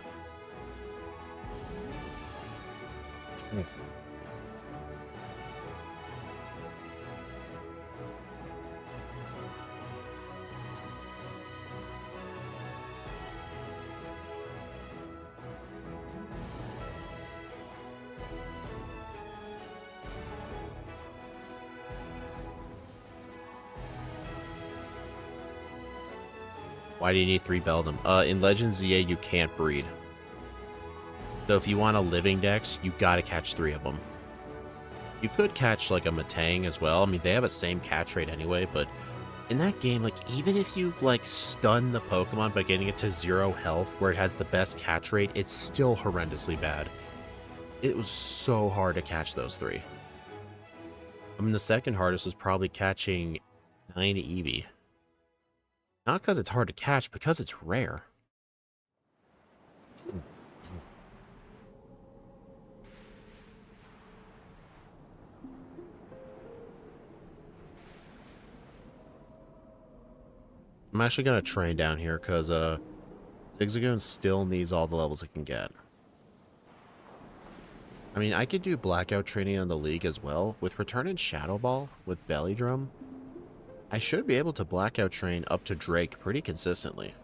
Why do you need 3 Beldum? In Legends ZA, you can't breed. So if you want a living dex, you gotta catch 3 of them. You could catch, like, a Matang as well. I mean, they have a same catch rate anyway, but in that game, like, even if you, like, stun the Pokemon by getting it to 0 health, where it has the best catch rate, it's still horrendously bad. It was so hard to catch those 3. I mean, the second hardest was probably catching 9 Eevee. Not because it's hard to catch, because it's rare. I'm actually going to train down here, because Zigzagoon still needs all the levels it can get. I mean, I could do Blackout training on the League as well. With Return and Shadow Ball, with Belly Drum, I should be able to Blackout train up to Drake pretty consistently.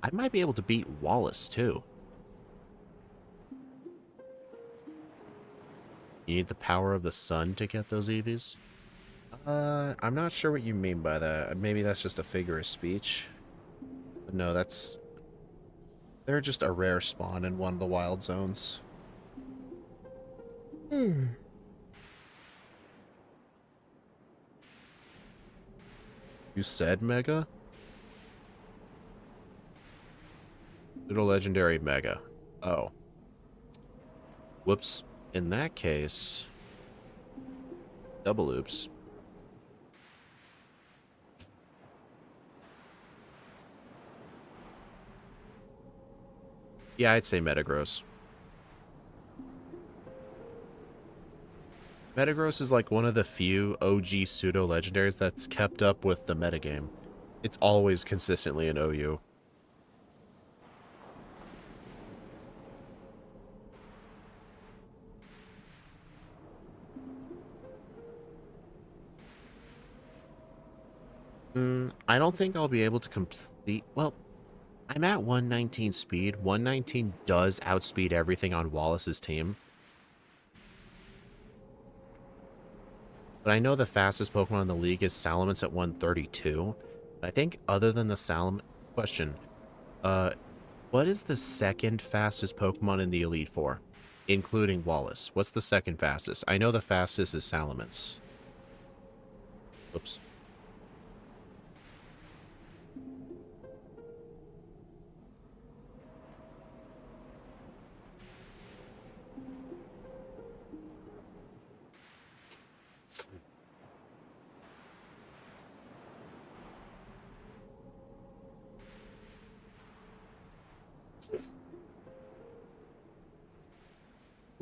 I might be able to beat Wallace, too. You need the power of the sun to get those EVs? I'm not sure what you mean by that. Maybe that's just a figure of speech. But no, they're just a rare spawn in one of the wild zones. You said Mega? Little legendary Mega. Oh. Whoops. In that case... Double oops. Yeah, I'd say Metagross. Metagross is like one of the few OG pseudo-legendaries that's kept up with the metagame. It's always consistently an OU. I don't think I'll be able to complete... Well, I'm at 119 speed. 119 does outspeed everything on Wallace's team. But I know the fastest Pokemon in the league is Salamence at 132. I think other than the Question, Uh, what is the second fastest Pokemon in the Elite Four? Including Wallace. What's the second fastest? I know the fastest is Salamence. Oops.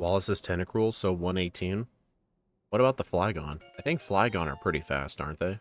Wallace is Tentacruel, so 118. What about the Flygon? I think Flygon are pretty fast, aren't they?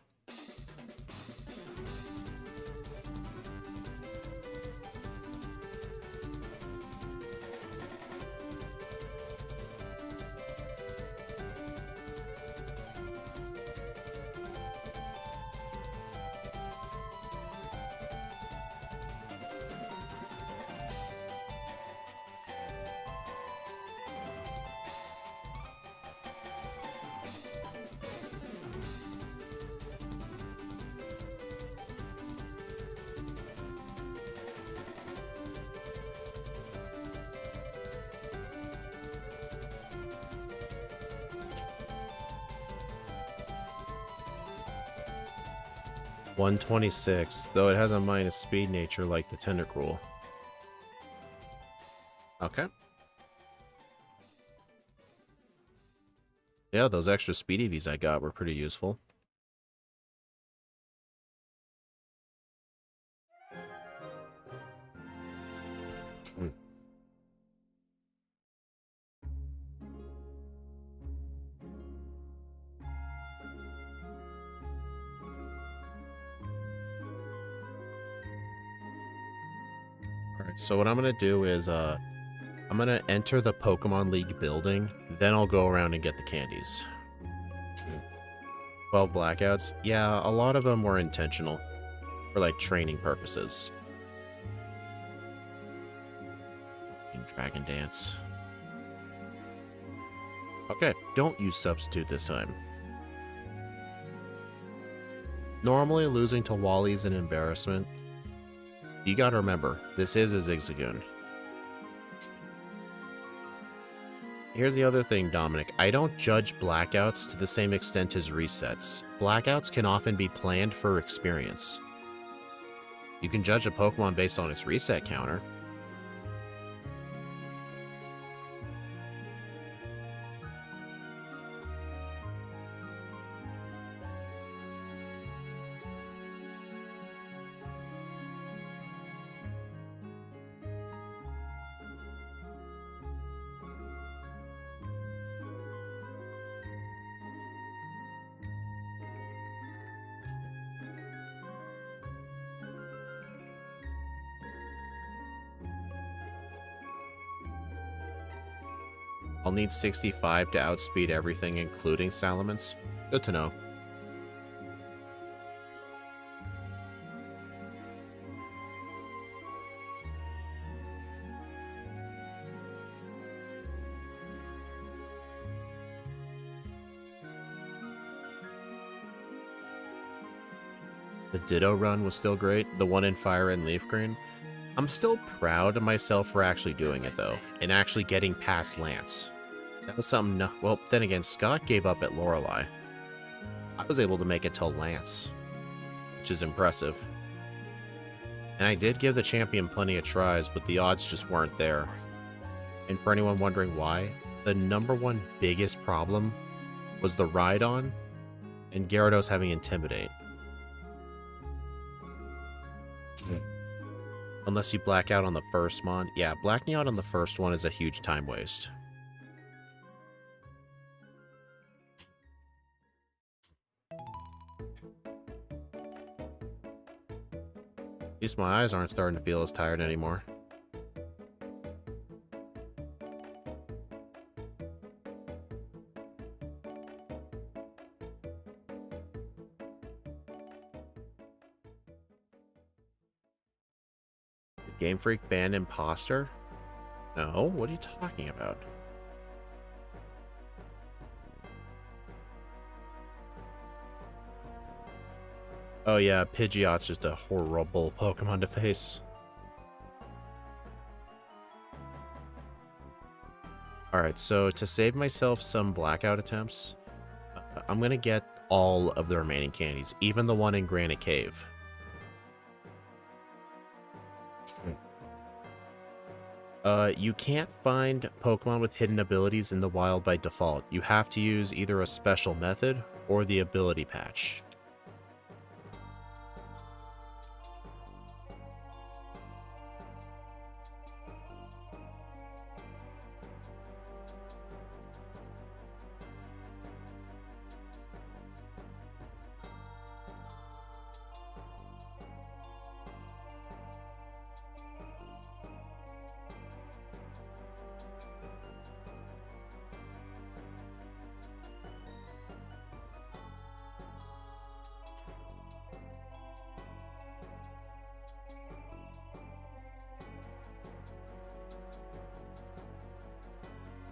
(126), though it has a minus speed nature like the Tentacruel. Okay. Yeah, those extra speed EVs I got were pretty useful. Alright, so what I'm going to do is, I'm going to enter the Pokemon League building, then I'll go around and get the candies. 12 blackouts? Yeah, a lot of them were intentional, for, like, training purposes. Dragon Dance. Okay, don't use Substitute this time. Normally, losing to Wally is an embarrassment. You gotta remember, this is a Zigzagoon. Here's the other thing, Dominic. I don't judge blackouts to the same extent as resets. Blackouts can often be planned for experience. You can judge a Pokemon based on its reset counter. I'll need 65 to outspeed everything, including Salamence. Good to know. The Ditto run was still great. The one in Fire and Leaf Green. I'm still proud of myself for actually doing it, though, and actually getting past Lance. That was something... No, well, then again, Scott gave up at Lorelei. I was able to make it till Lance, which is impressive. And I did give the champion plenty of tries, but the odds just weren't there. And for anyone wondering why, the #1 biggest problem was the Rhydon and Gyarados having Intimidate. Unless you black out on the first mon. Yeah, blacking out on the first one is a huge time waste. At least my eyes aren't starting to feel as tired anymore. Did Game Freak ban Imposter? No, what are you talking about? Oh yeah, Pidgeot's just a horrible Pokemon to face. Alright, so to save myself some blackout attempts, I'm gonna get all of the remaining candies, even the one in Granite Cave. You can't find Pokemon with hidden abilities in the wild by default. You have to use either a special method or the ability patch.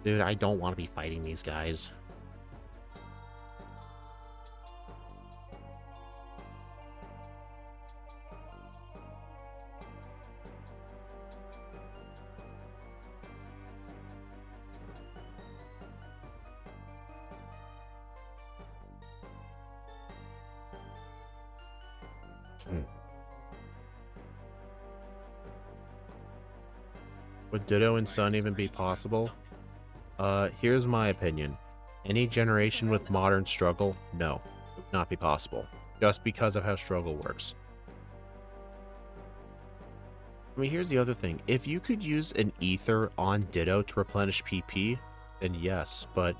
Dude, I don't want to be fighting these guys. Would Ditto and Sun even be possible? Here's my opinion. Any generation with modern struggle, no, it would not be possible. Just because of how struggle works. I mean, here's the other thing. If you could use an ether on Ditto to replenish PP, then yes, but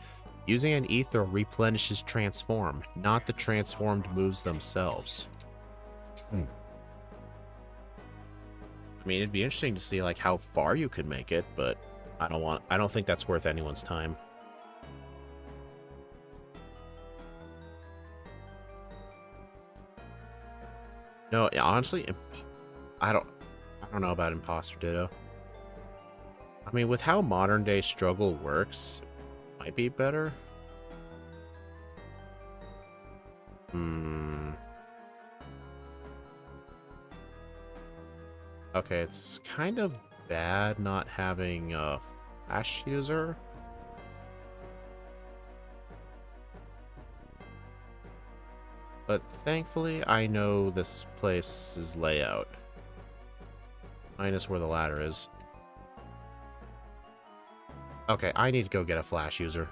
using an ether replenishes transform, not the transformed moves themselves. I mean, it'd be interesting to see like how far you could make it, but I don't think that's worth anyone's time. No, honestly, I don't know about Imposter Ditto. I mean, with how modern day struggle works, it might be better. Okay, it's kind of bad not having a flash user. But thankfully, I know this place's layout. Minus where the ladder is. Okay, I need to go get a flash user.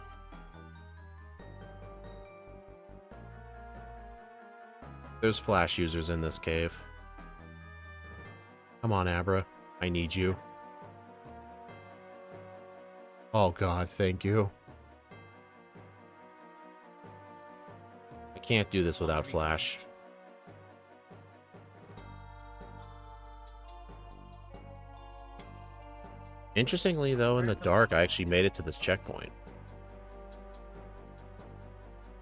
There's flash users in this cave. Come on, Abra. I need you. Oh god, thank you. I can't do this without flash. Interestingly, though, in the dark, I actually made it to this checkpoint.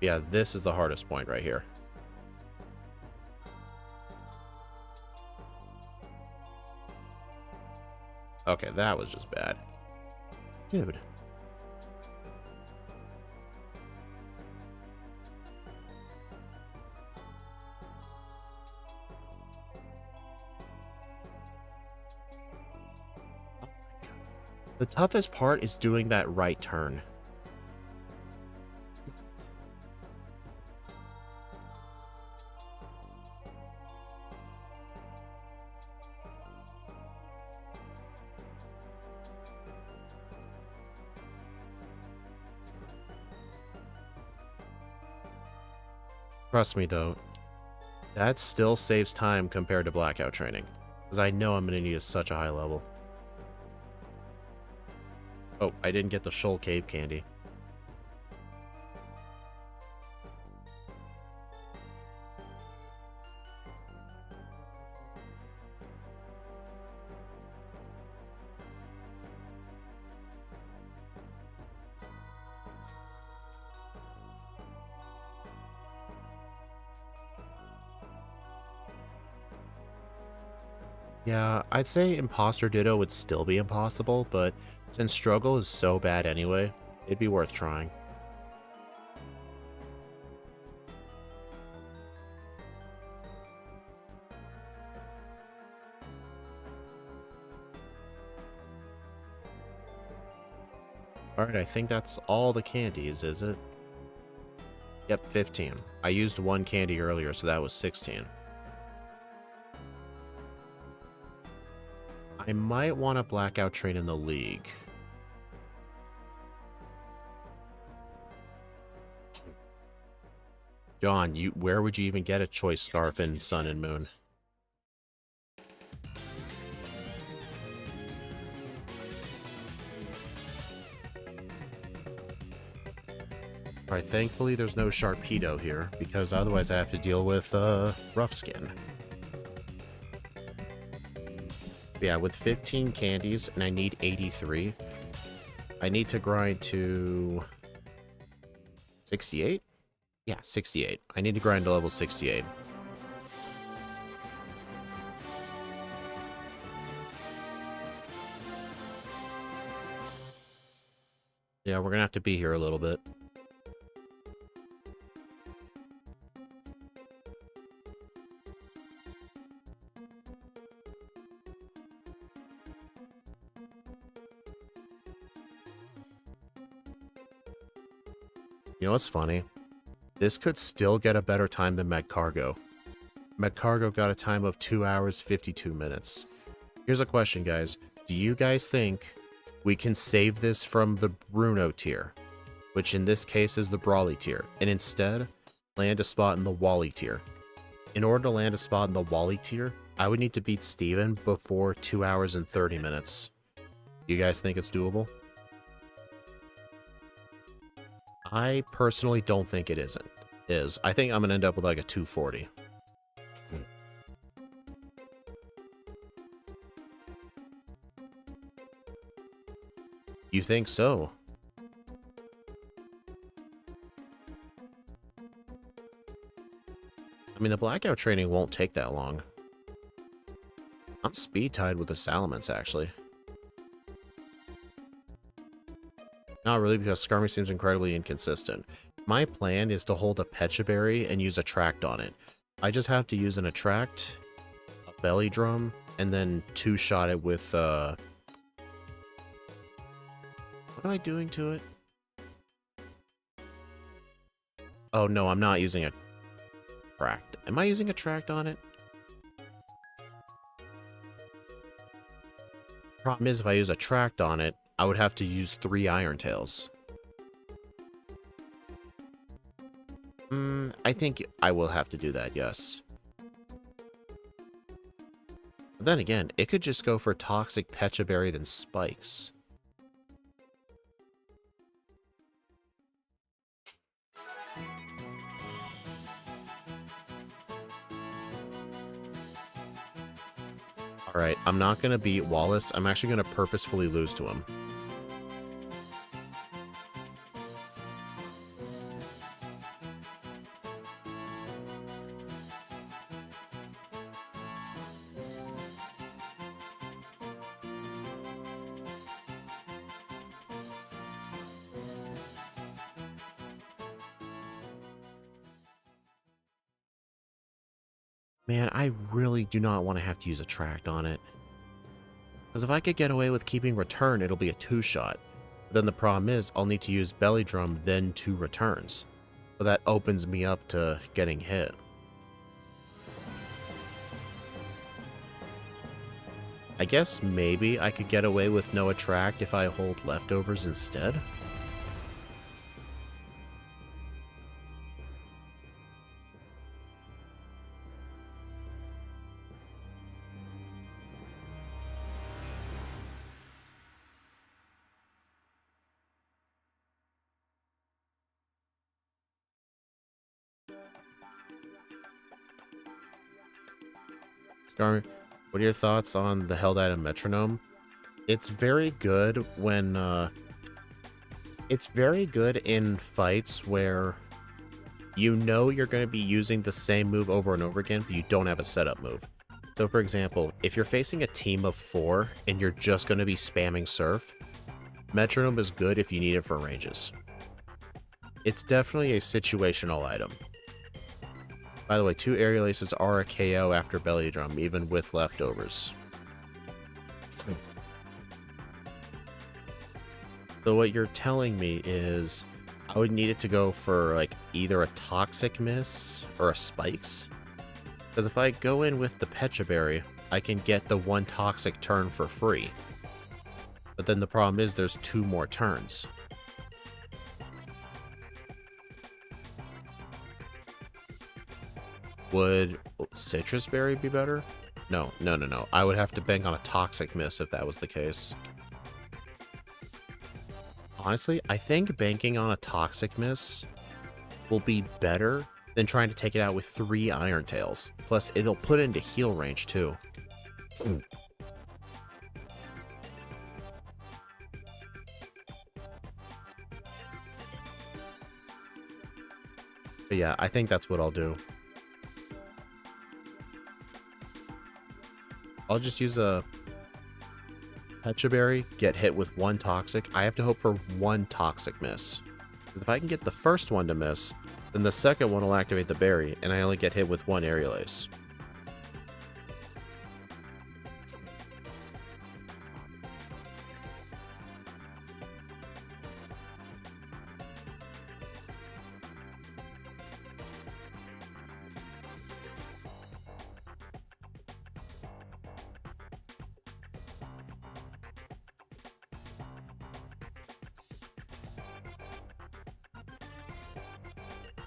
Yeah, this is the hardest point right here. Okay, that was just bad. Dude. The toughest part is doing that right turn. Trust me, though, that still saves time compared to blackout training, because I know I'm going to need such a high level. Oh, I didn't get the Shoal Cave candy. Yeah, I'd say Imposter Ditto would still be impossible, but since Struggle is so bad anyway, it'd be worth trying. Alright, I think that's all the candies, is it? Yep, 15. I used one candy earlier, so that was 16. I might want a blackout train in the league. John, where would you even get a choice scarf in Sun and Moon? Alright, thankfully there's no Sharpedo here, because otherwise I have to deal with, Rough Skin. But yeah, with 15 candies, and I need 83, I need to grind to 68? Yeah, 68. I need to grind to level 68. Yeah, we're gonna have to be here a little bit. You know what's funny? This could still get a better time than Medcargo. Medcargo got a time of 2 hours, 52 minutes. Here's a question, guys. Do you guys think we can save this from the Bruno tier, which in this case is the Brawly tier, and instead land a spot in the Wally tier? In order to land a spot in the Wally tier, I would need to beat Steven before 2 hours and 30 minutes. You guys think it's doable? I personally don't think it is. I think I'm gonna end up with like a 240. You think so? I mean, the blackout training won't take that long. I'm speed tied with the Salamence, actually. Not really, because Skarmy seems incredibly inconsistent. My plan is to hold a Pecha Berry and use Attract on it. I just have to use an Attract, a Belly Drum, and then two-shot it with, What am I doing to it? Oh, no, I'm not using Attract. Am I using Attract on it? Problem is, if I use Attract on it, I would have to use 3 Iron Tails. I think I will have to do that, yes. But then again, it could just go for Toxic Pecha Berry than Spikes. Alright, I'm not going to beat Wallace. I'm actually going to purposefully lose to him. Man, I really do not want to have to use Attract on it. Because if I could get away with keeping Return, it'll be a 2-shot. Then the problem is, I'll need to use Belly Drum, then 2 returns. So that opens me up to getting hit. I guess maybe I could get away with no Attract if I hold Leftovers instead? Skarmy, what are your thoughts on the held item metronome? It's very good when, it's very good in fights where you know you're going to be using the same move over and over again, but you don't have a setup move. So for example, if you're facing a team of 4 and you're just going to be spamming Surf, metronome is good if you need it for ranges. It's definitely a situational item. By the way, 2 Aerial Aces are a KO after Belly Drum, even with Leftovers. So what you're telling me is I would need it to go for like either a Toxic Miss or a Spikes. Because if I go in with the Pecha Berry, I can get the one Toxic turn for free. But then the problem is there's 2 more turns. Would Citrus Berry be better? No. I would have to bank on a Toxic Miss if that was the case. Honestly, I think banking on a Toxic Miss will be better than trying to take it out with 3 Iron Tails. Plus, it'll put it into heal range, too. But yeah, I think that's what I'll do. I'll just use a Pecha Berry, get hit with 1 Toxic. I have to hope for 1 Toxic Miss. Because if I can get the first one to miss, then the second one will activate the berry, and I only get hit with 1 Aerial Ace.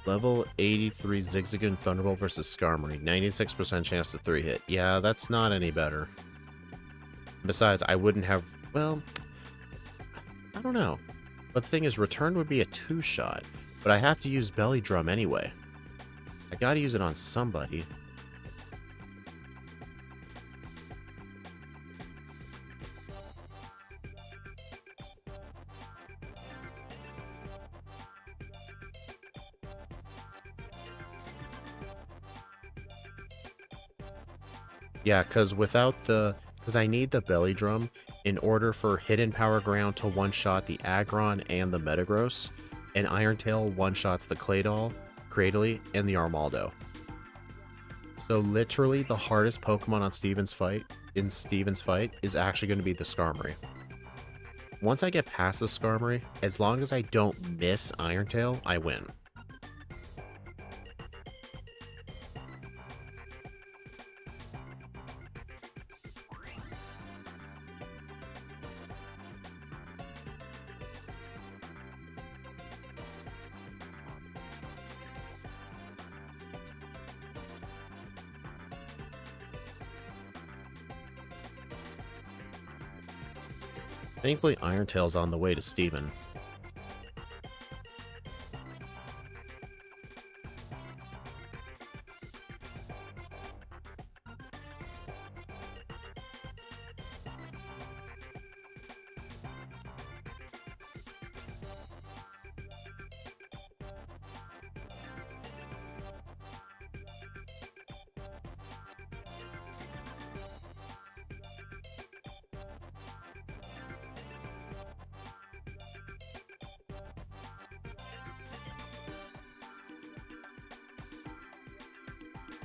Level 83 Zigzagoon Thunderbolt versus Skarmory. 96% chance to 3-hit. Yeah, that's not any better. Besides, I wouldn't have... Well, I don't know. But the thing is, Return would be a 2-shot. But I have to use Belly Drum anyway. I gotta use it on somebody. Yeah, because I need the Belly Drum in order for Hidden Power Ground to one-shot the Aggron and the Metagross, and Iron Tail one-shots the Claydol, Cradily, and the Armaldo. So literally the hardest Pokemon on Steven's fight is actually going to be the Skarmory. Once I get past the Skarmory, as long as I don't miss Iron Tail, I win. Thankfully, Iron Tail's on the way to Steven.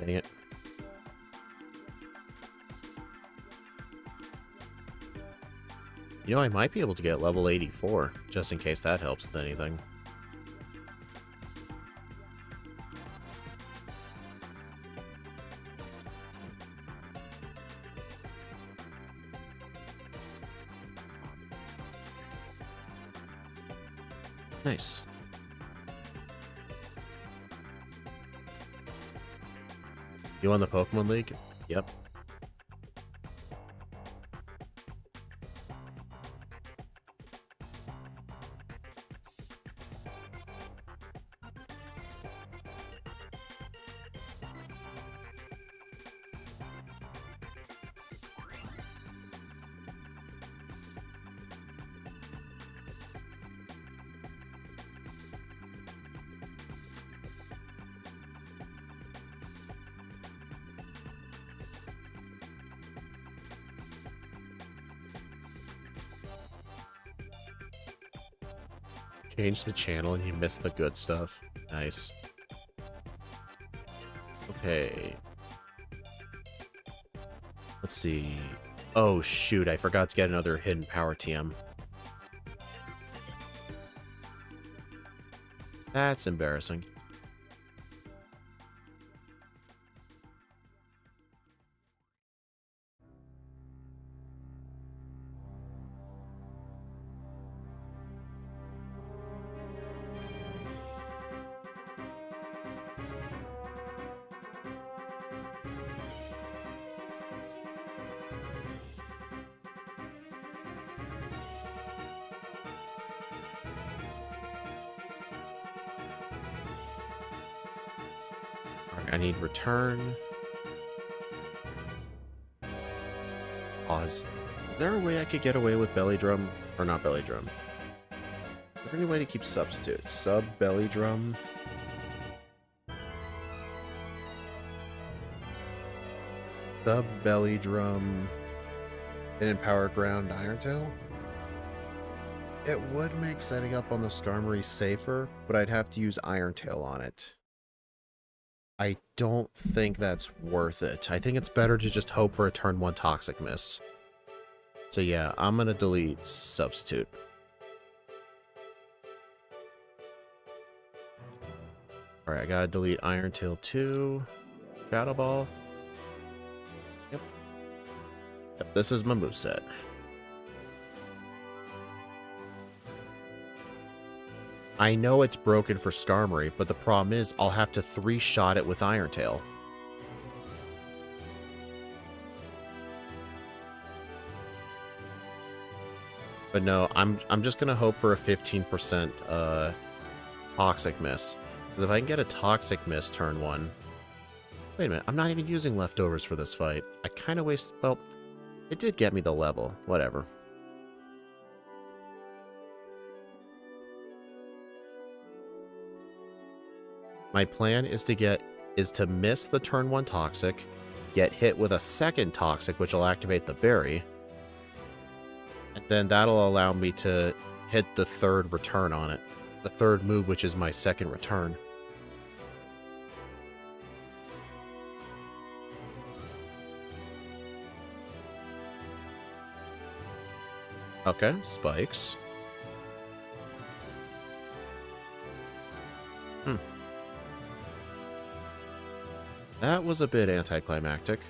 Dang it. You know, I might be able to get level 84, just in case that helps with anything. Nice. You won the Pokemon League? Yep. Change the channel and you miss the good stuff. Nice. Okay. Let's see. Oh shoot, I forgot to get another hidden power TM. That's embarrassing. Alright, I need return. Pause. Is there a way I could get away with belly drum? Or not belly drum? Is there any way to keep substitute? Sub belly drum? Sub belly drum. And Empower Ground Irontail? It would make setting up on the Skarmory safer, but I'd have to use Irontail on it. I don't think that's worth it. I think it's better to just hope for a turn 1 Toxic Miss. So yeah, I'm gonna delete Substitute. Alright, I gotta delete Irontail 2. Shadow Ball. Yep. Yep, this is my moveset. I know it's broken for Skarmory, but the problem is I'll have to 3-shot it with Irontail. But no, I'm just gonna hope for a 15% Toxic Miss. Because if I can get a Toxic Miss turn 1... Wait a minute, I'm not even using leftovers for this fight. I kind of wasted... Well, it did get me the level. Whatever. My plan is to miss the turn 1 Toxic, get hit with a second Toxic, which will activate the berry, and then that'll allow me to hit the third return on it. The third move, which is my second return. Okay, spikes. That was a bit anticlimactic.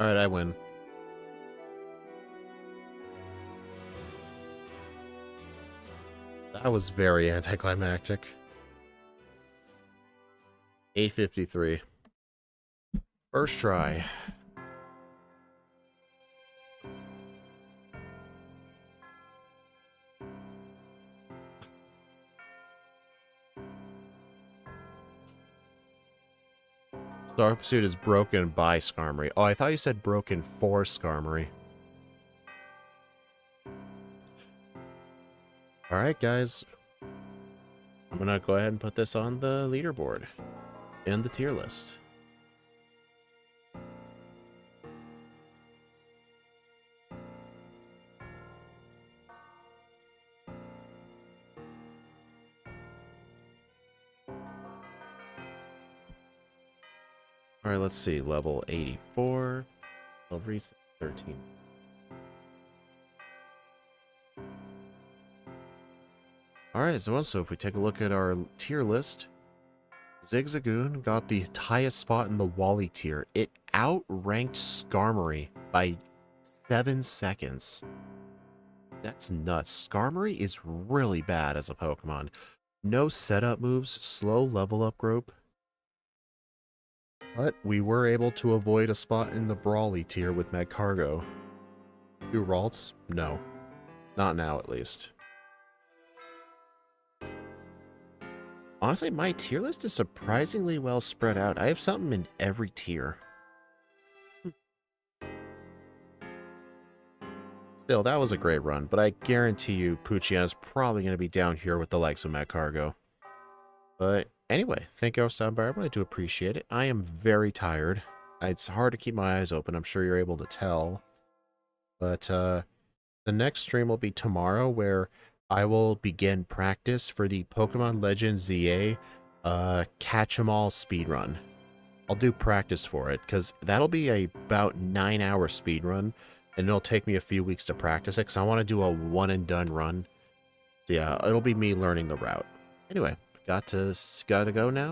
Alright, I win. That was very anticlimactic. 853. First try. Star Pursuit is broken by Skarmory. Oh, I thought you said broken for Skarmory. Alright, guys. I'm gonna go ahead and put this on the leaderboard. And the tier list. Alright, let's see. Level 84. Level 13. Alright, so if we take a look at our tier list, Zigzagoon got the highest spot in the Wally tier. It outranked Skarmory by 7 seconds. That's nuts. Skarmory is really bad as a Pokemon. No setup moves, slow level up group. But we were able to avoid a spot in the Brawly tier with Magcargo. Do Ralts? No. Not now, at least. Honestly, my tier list is surprisingly well spread out. I have something in every tier. Still, that was a great run, but I guarantee you Poochyena probably going to be down here with the likes of Magcargo. But anyway, thank you all for stopping by, everyone. I do appreciate it. I am very tired. It's hard to keep my eyes open. I'm sure you're able to tell. But the next stream will be tomorrow, where I will begin practice for the Pokemon Legends ZA Catch 'em All speedrun. I'll do practice for it, because that'll be a about 9-hour speed run, and it'll take me a few weeks to practice it, because I want to do a one-and-done run. So yeah, it'll be me learning the route. Anyway, gotta go now.